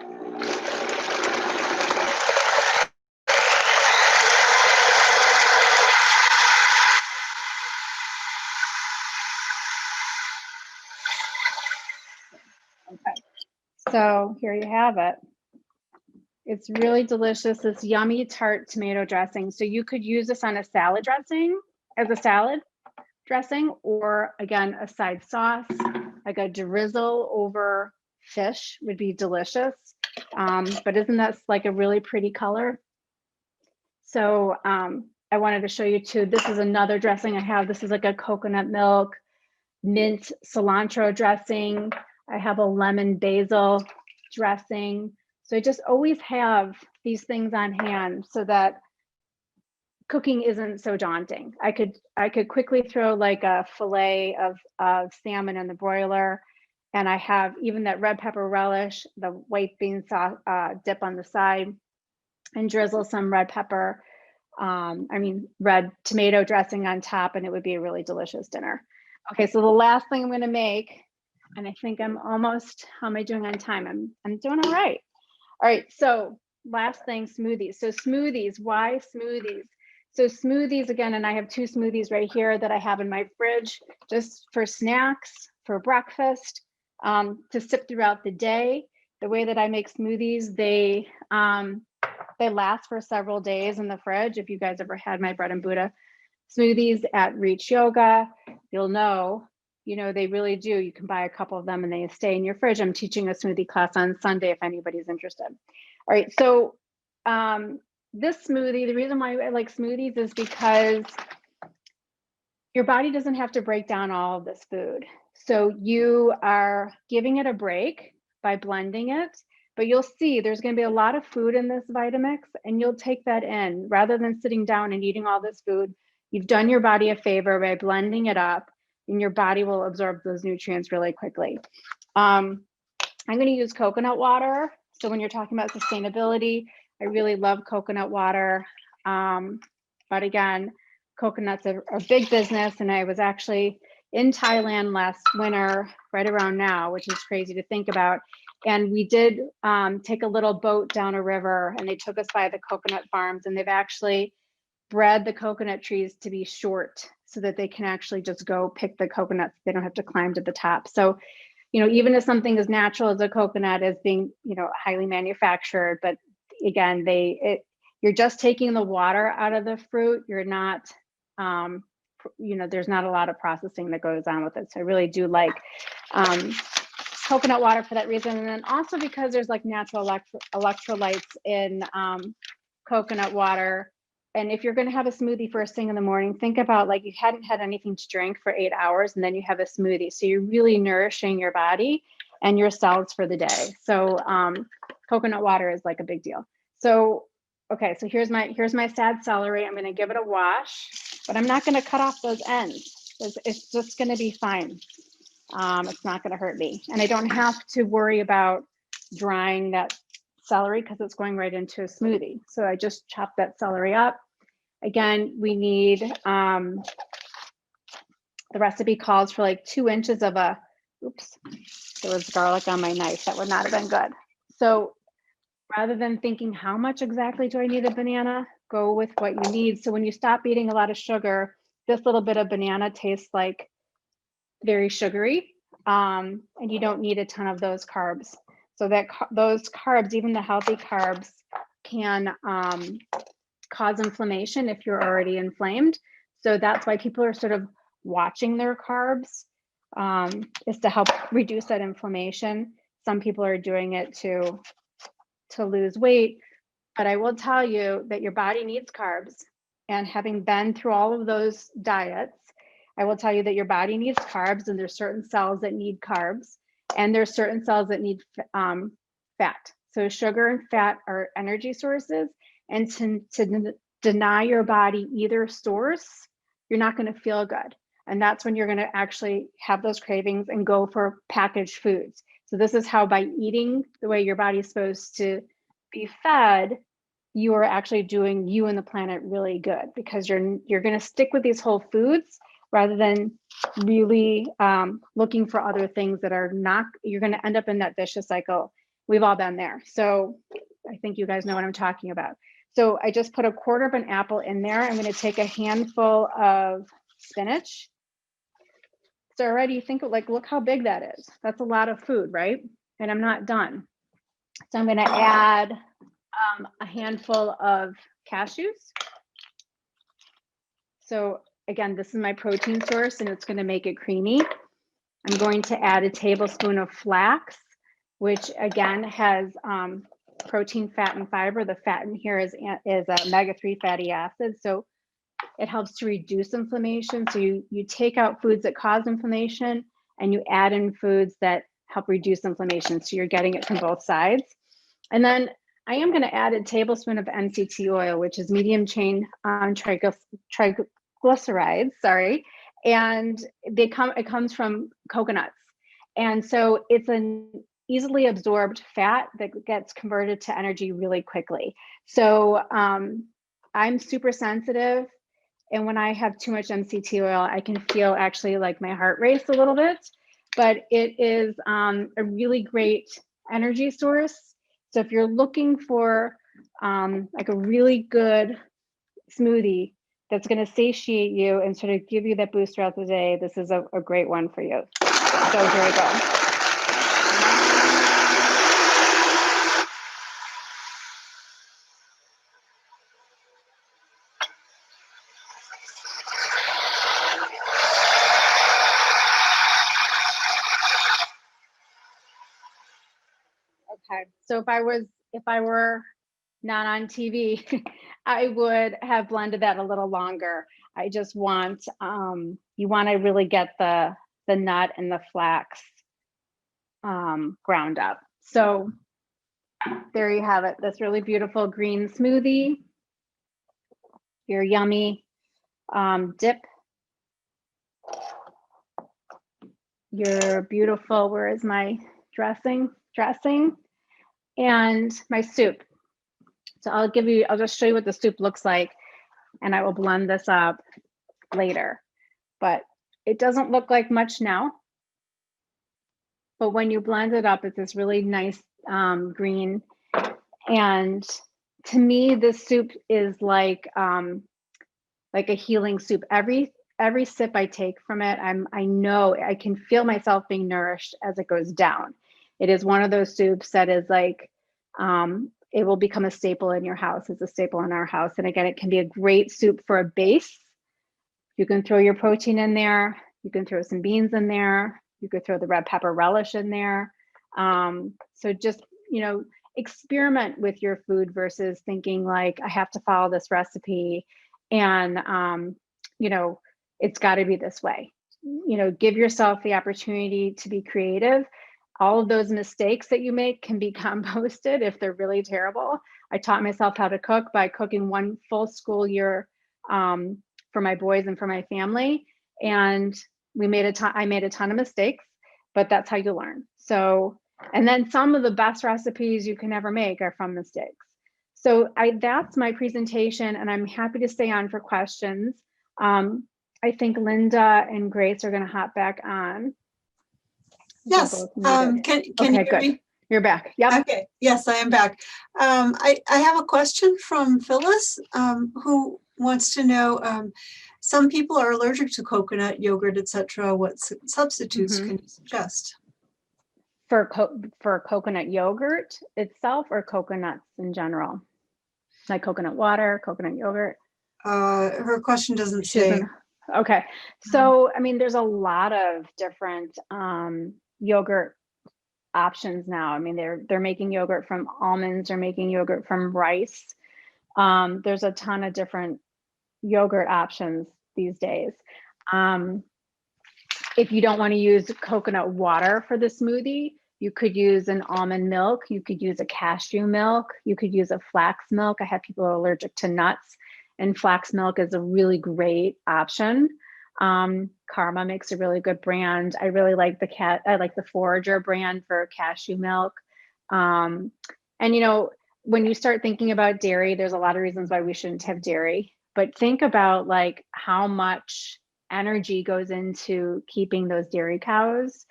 Okay, so here you have it. It's really delicious, this yummy tart tomato dressing. So you could use this on a salad dressing, as a salad dressing, or again, a side sauce, like a drizzle over fish would be delicious. But isn't that like a really pretty color? So I wanted to show you too, this is another dressing I have. This is like a coconut milk, mint cilantro dressing. I have a lemon basil dressing. So I just always have these things on hand so that cooking isn't so daunting. I could quickly throw like a fillet of salmon in the broiler, and I have even that red pepper relish, the white bean sauce dip on the side, and drizzle some red pepper, red tomato dressing on top, and it would be a really delicious dinner. Okay, so the last thing I'm going to make, and I think I'm almost, how am I doing on time? I'm doing all right. All right, so last thing, smoothies. So smoothies, why smoothies? So smoothies, again, and I have 2 smoothies right here that I have in my fridge, just for snacks, for breakfast, to sip throughout the day. The way that I make smoothies, they last for several days in the fridge. If you guys ever had my bread and Buddha smoothies at Reach Yoga, you'll know, they really do. You can buy a couple of them and they stay in your fridge. I'm teaching a smoothie class on Sunday if anybody's interested. All right, so this smoothie, the reason why I like smoothies is because your body doesn't have to break down all of this food. So you are giving it a break by blending it, but you'll see there's going to be a lot of food in this Vitamix, and you'll take that in rather than sitting down and eating all this food. You've done your body a favor by blending it up, and your body will absorb those nutrients really quickly. I'm going to use coconut water. So when you're talking about sustainability, I really love coconut water. But again, coconuts are a big business, and I was actually in Thailand last winter, right around now, which is crazy to think about. And we did take a little boat down a river, and they took us by the coconut farms, and they've actually bred the coconut trees to be short so that they can actually just go pick the coconuts. They don't have to climb to the top. So, you know, even if something as natural as a coconut is being, you know, highly manufactured, but again, you're just taking the water out of the fruit. You're not, you know, there's not a lot of processing that goes on with it. So I really do like coconut water for that reason. And then also because there's like natural electrolytes in coconut water. And if you're going to have a smoothie first thing in the morning, think about like you hadn't had anything to drink for 8 hours and then you have a smoothie. So you're really nourishing your body and your cells for the day. So coconut water is like a big deal. So, okay, so here's my sad celery. I'm going to give it a wash, but I'm not going to cut off those ends. It's just going to be fine. It's not going to hurt me. And I don't have to worry about drying that celery because it's going right into a smoothie. So I just chop that celery up. Again, we need, the recipe calls for like 2 inches of a, oops, there was garlic on my knife. That would not have been good. So rather than thinking how much exactly do I need a banana, go with what you need. So when you stop eating a lot of sugar, this little bit of banana tastes like very sugary, and you don't need a ton of those carbs. So that those carbs, even the healthy carbs, can cause inflammation if you're already inflamed. So that's why people are sort of watching their carbs, is to help reduce that inflammation. Some people are doing it to lose weight, but I will tell you that your body needs carbs. And having been through all of those diets, I will tell you that your body needs carbs, and there's certain cells that need carbs, and there's certain cells that need fat. So sugar and fat are energy sources, and to deny your body either source, you're not going to feel good. And that's when you're going to actually have those cravings and go for packaged foods. So this is how, by eating the way your body's supposed to be fed, you are actually doing you and the planet really good, because you're going to stick with these whole foods rather than really looking for other things that are not, you're going to end up in that vicious cycle. We've all been there. So I think you guys know what I'm talking about. So I just put 1/4 of an apple in there. I'm going to take a handful of spinach. So already you think, like, look how big that is. That's a lot of food, right? And I'm not done. So I'm going to add a handful of cashews. So again, this is my protein source, and it's going to make it creamy. I'm going to add a tablespoon of flax, which again has protein, fat, and fiber. The fat in here is omega-3 fatty acids. So it helps to reduce inflammation. So you take out foods that cause inflammation, and you add in foods that help reduce inflammation. So you're getting it from both sides. And then I am going to add a tablespoon of MCT oil, which is medium chain triglycerides, sorry. And it comes from coconuts. And so it's an easily absorbed fat that gets converted to energy really quickly. So I'm super sensitive. And when I have too much MCT oil, I can feel actually like my heart race a little bit, but it is a really great energy source. So if you're looking for like a really good smoothie that's going to satiate you and sort of give you that boost throughout the day, this is a great one for you. So here we go. Okay, so if I were not on TV, I would have blended that a little longer. I just want, you want to really get the nut and the flax ground up. So there you have it. This really beautiful green smoothie. Your yummy dip. Your beautiful, where is my dressing, and my soup. So I'll just show you what the soup looks like, and I will blend this up later. But it doesn't look like much now. But when you blend it up, it's this really nice green. And to me, this soup is like a healing soup. Every sip I take from it, I know I can feel myself being nourished as it goes down. It is one of those soups that is like, it will become a staple in your house. It's a staple in our house. And again, it can be a great soup for a base. You can throw your protein in there. You can throw some beans in there. You could throw the red pepper relish in there. So just, experiment with your food versus thinking like, I have to follow this recipe and, it's got to be this way. Give yourself the opportunity to be creative. All of those mistakes that you make can be composted if they're really terrible. I taught myself how to cook by cooking one full school year for my boys and for my family. And I made a ton of mistakes, but that's how you learn. So, and then some of the best recipes you can ever make are from mistakes. So that's my presentation, and I'm happy to stay on for questions. I think Linda and Grace are going to hop back on. Yes. Can you hear me? You're back. Yep. Okay. Yes, I am back. I have a question from Phyllis, who wants to know, some people are allergic to coconut, yogurt, etc. What substitutes can you suggest? For coconut yogurt itself, or coconuts in general? Like coconut water, coconut yogurt? Her question doesn't say. Okay. So, I mean, there's a lot of different yogurt options now. I mean, they're making yogurt from almonds, they're making yogurt from rice. There's a ton of different yogurt options these days. If you don't want to use coconut water for the smoothie, you could use an almond milk, you could use a cashew milk, you could use a flax milk. I have people who are allergic to nuts, and flax milk is a really great option. Karma makes a really good brand. I really like the Forager brand for cashew milk. And when you start thinking about dairy, there's a lot of reasons why we shouldn't have dairy, but think about like how much energy goes into keeping those dairy cows,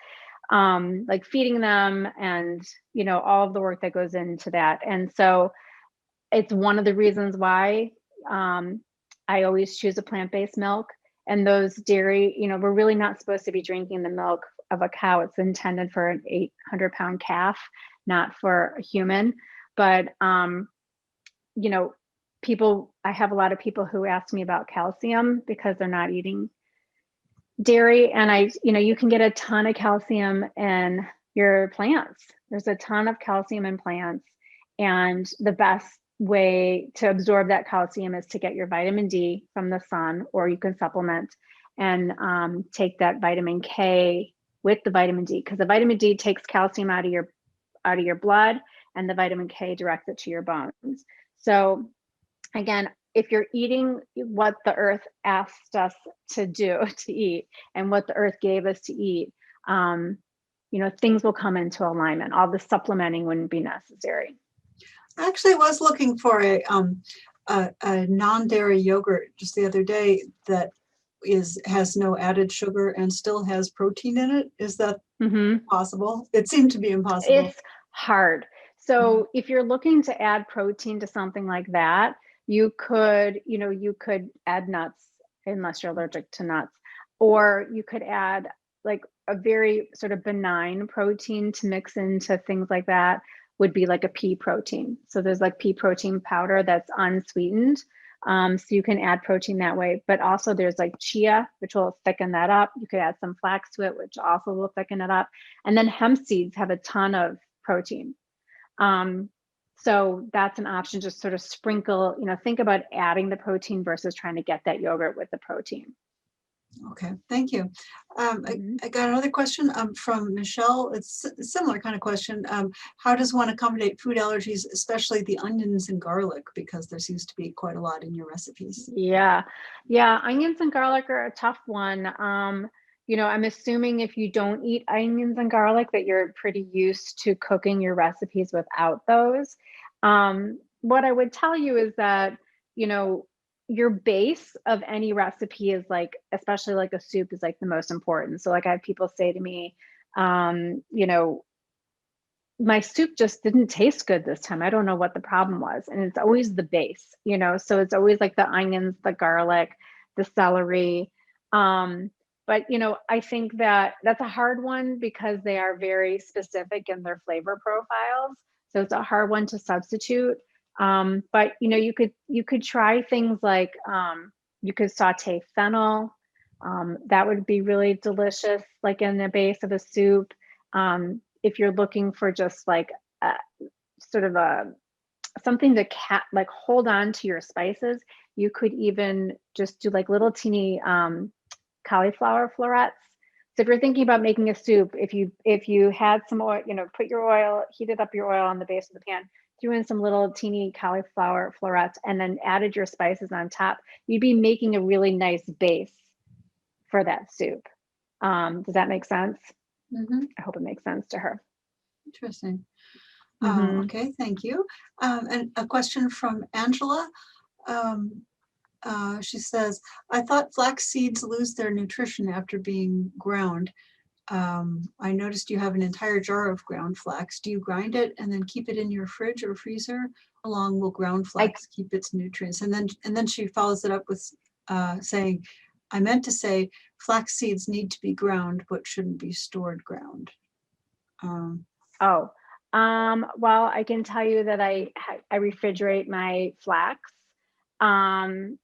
like feeding them, and all of the work that goes into that. And so it's one of the reasons why I always choose a plant-based milk. And those dairy, we're really not supposed to be drinking the milk of a cow. It's intended for an 800-pound calf, not for a human. But I have a lot of people who ask me about calcium because they're not eating dairy. And you can get a ton of calcium in your plants. There's a ton of calcium in plants. And the best way to absorb that calcium is to get your vitamin D from the sun, or you can supplement and take that vitamin K with the vitamin D, because the vitamin D takes calcium out of your blood, and the vitamin K directs it to your bones. So again, if you're eating what the earth asked us to eat, and what the earth gave us to eat, things will come into alignment. All the supplementing wouldn't be necessary. I actually was looking for a non-dairy yogurt just the other day that has no added sugar and still has protein in it. Is that possible? It seemed to be impossible. It's hard. So if you're looking to add protein to something like that, you could add nuts, unless you're allergic to nuts, or you could add like a very sort of benign protein to mix into things like that. Would be like a pea protein. So there's like pea protein powder that's unsweetened. So you can add protein that way, but also there's like chia, which will thicken that up. You could add some flax to it, which also will thicken it up. And then hemp seeds have a ton of protein. So So that's an option, just sort of sprinkle, think about adding the protein versus trying to get that yogurt with the protein. Okay, thank you. Mhm. I got another question from Michelle. It's a similar kind of question. How does one accommodate food allergies, especially the onions and garlic, because there seems to be quite a lot in your recipes? Yeah. Onions and garlic are a tough one. I'm assuming if you don't eat onions and garlic that you're pretty used to cooking your recipes without those. What I would tell you is that, your base of any recipe is like, especially like a soup, is like the most important. So like I have people say to me, you know, my soup just didn't taste good this time. I don't know what the problem was. And it's always the base, so it's always like the onions, the garlic, the celery. But I think that that's a hard one because they are very specific in their flavor profiles. So it's a hard one to substitute. But you could try things like you could saute fennel. That would be really delicious, like in the base of a soup. If you're looking for just like sort of something to like hold on to your spices, you could even just do like little teeny cauliflower florets. So if you're thinking about making a soup, if you had some oil, heated up your oil on the base of the pan, threw in some little teeny cauliflower florets, and then added your spices on top, you'd be making a really nice base for that soup. Does that make sense? Mhm. I hope it makes sense to her. Interesting. Mhm. Okay, thank you. And a question from Angela. She says, I thought flax seeds lose their nutrition after being ground. I noticed you have an entire jar of ground flax. Do you grind it and then keep it in your fridge or freezer? How long will ground flax keep its nutrients? And then she follows it up with saying, I meant to say flax seeds need to be ground, but shouldn't be stored ground. Well, I can tell you that I refrigerate my flax. And,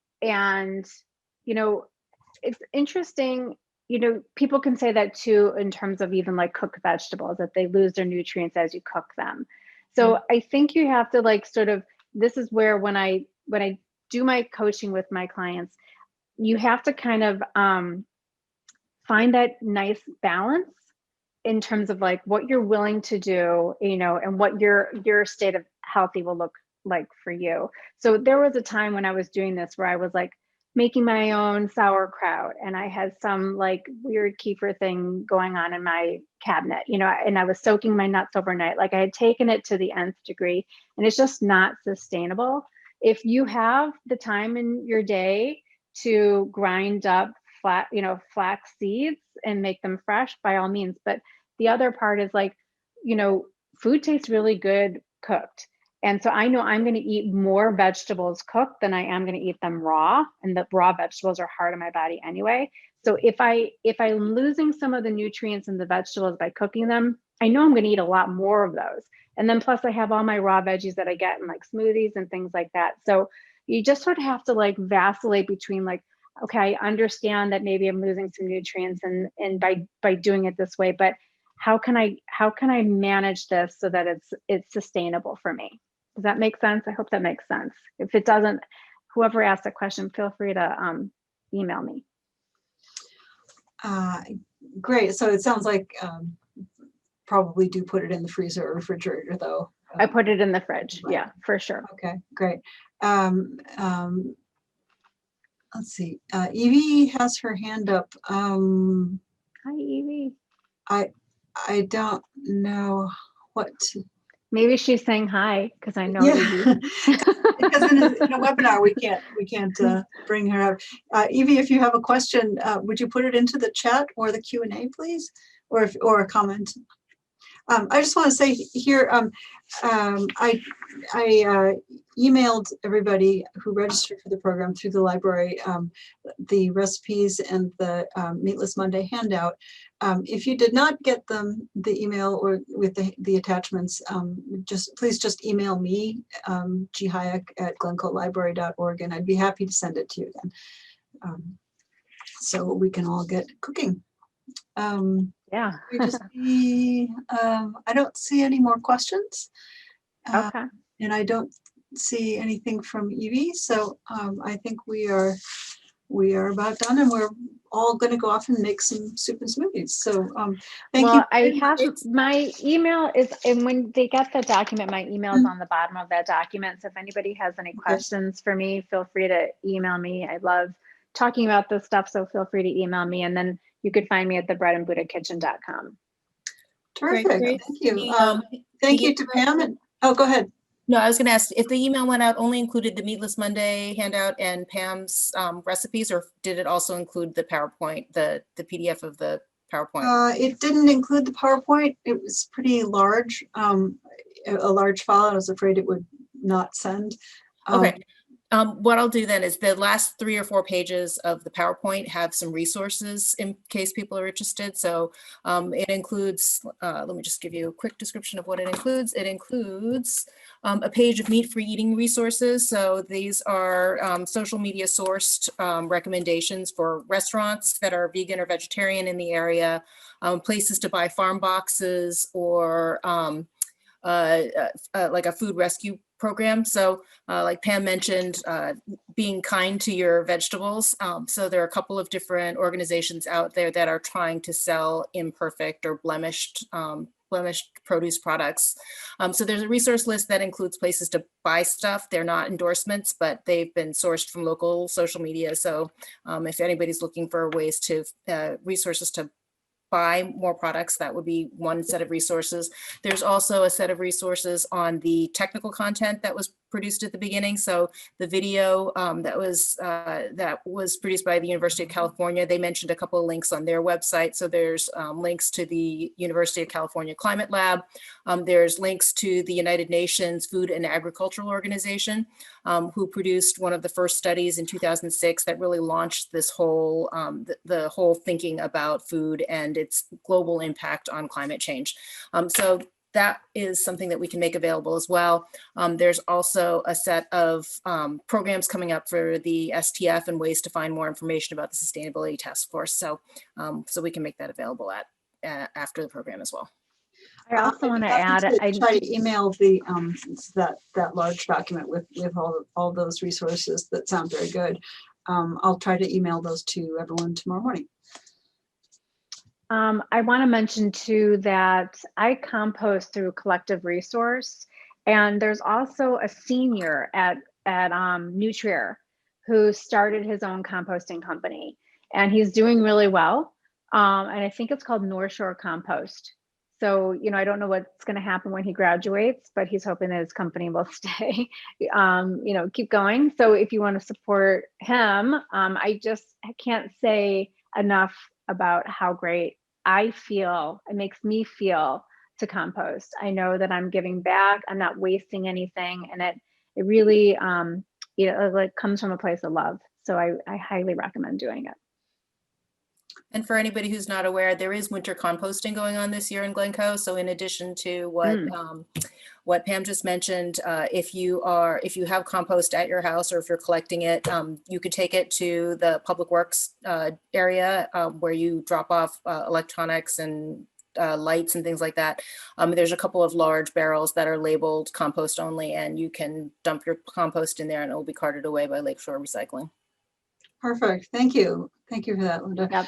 it's interesting, people can say that too, in terms of even like cooked vegetables, that they lose their nutrients as you cook them. So I think you have to like sort of, this is where when I do my coaching with my clients, you have to kind of find that nice balance in terms of like what you're willing to do, and what your state of healthy will look like for you. So there was a time when I was doing this where I was like making my own sauerkraut, and I had some like weird kefir thing going on in my cabinet, and I was soaking my nuts overnight. Like I had taken it to the nth degree, and it's just not sustainable. If you have the time in your day to grind up flax seeds and make them fresh, by all means. But the other part is like, food tastes really good cooked. And so I know I'm going to eat more vegetables cooked than I am going to eat them raw. And the raw vegetables are hard on my body anyway. So if I'm losing some of the nutrients in the vegetables by cooking them, I know I'm going to eat a lot more of those. And then plus I have all my raw veggies that I get in like smoothies and things like that. So you just sort of have to like vacillate between like, okay, I understand that maybe I'm losing some nutrients and by doing it this way, but how can I manage this so that it's sustainable for me? Does that make sense? I hope that makes sense. If it doesn't, whoever asked the question, feel free to email me. Great. So it sounds like probably do put it in the freezer or refrigerator though. I put it in the fridge. Right. Yeah, for sure. Okay, great. Let's see. Evie has her hand up. Hi, Evie. I don't know what to. Maybe she's saying hi because I know Yeah. Evie. Because in a webinar we can't bring her up. Evie, if you have a question, would you put it into the chat or the Q&A, please, or a comment? I just want to say here, I emailed everybody who registered for the program through the library the recipes and the Meatless Monday handout. If you did not get them, the email or with the attachments, please just email me, ghayek@glencoelibrary.org, and I'd be happy to send it to you then, so we can all get cooking. Yeah. I don't see any more questions. Okay. And I don't see anything from Evie, so I think we are about done, and we're all going to go off and make some soup and smoothies. So thank you. Well, I have my email is, and when they get the document, my email is on the bottom of that document. So if anybody has any questions for me, feel free to email me. I love talking about this stuff, so feel free to email me. And then you could find me at thebreadandbuddhakitchen.com. Terrific. Great. Thank you. Thank you to Pam. And, oh, go ahead. No, I was going to ask if the email went out only included the Meatless Monday handout and Pam's recipes, or did it also include the PowerPoint, the PDF of the PowerPoint? It didn't include the PowerPoint. It was pretty large, a large file. I was afraid it would not send. Okay. What I'll do then is the last 3 or 4 pages of the PowerPoint have some resources in case people are interested. So it includes, let me just give you a quick description of what it includes. It includes a page of meat-free eating resources. So these are social media sourced recommendations for restaurants that are vegan or vegetarian in the area, places to buy farm boxes, or like a food rescue program. So like Pam mentioned, being kind to your vegetables. So there are a couple of different organizations out there that are trying to sell imperfect or blemished produce products. So there's a resource list that includes places to buy stuff. They're not endorsements, but they've been sourced from local social media. So if anybody's looking for ways to resources to buy more products, that would be one set of resources. There's also a set of resources on the technical content that was produced at the beginning. So the video that was produced by the University of California, they mentioned a couple of links on their website. So there's links to the University of California Climate Lab. There's links to the United Nations Food and Agricultural Organization, who produced one of the first studies in 2006 that really launched this whole, the whole thinking about food and its global impact on climate change. So that is something that we can make available as well. There's also a set of programs coming up for the STF and ways to find more information about the Sustainability Task Force. So, so we can make that available after the program as well. I also want to add, I try to email the that large document with all those resources that sound very good. I'll try to email those to everyone tomorrow morning. I want to mention too that I compost through Collective Resource, and there's also a senior at Nutrier who started his own composting company, and he's doing really well. And I think it's called North Shore Compost. So, you know, I don't know what's going to happen when he graduates, but he's hoping that his company will stay, you know, keep going. So if you want to support him, I can't say enough about how great I feel, it makes me feel to compost. I know that I'm giving back, I'm not wasting anything, and it really, you know, like comes from a place of love. So I highly recommend doing it. And for anybody who's not aware, there is winter composting going on this year in Glencoe. So in addition to what Pam just mentioned, if you have compost at your house, or if you're collecting it, you could take it to the Public Works area where you drop off electronics and lights and things like that. There's a couple of large barrels that are labeled compost only, and you can dump your compost in there and it will be carted away by Lakeshore Recycling. Perfect. Thank you. Thank you for that, Linda. Yep.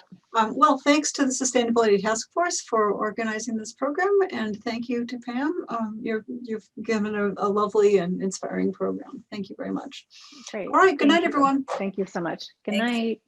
Well, thanks to the Sustainability Task Force for organizing this program, and thank you to Pam. You've given a lovely and inspiring program. Thank you very much. Great. All right. Good night, you. everyone. Thank you so much. Good Thanks. night.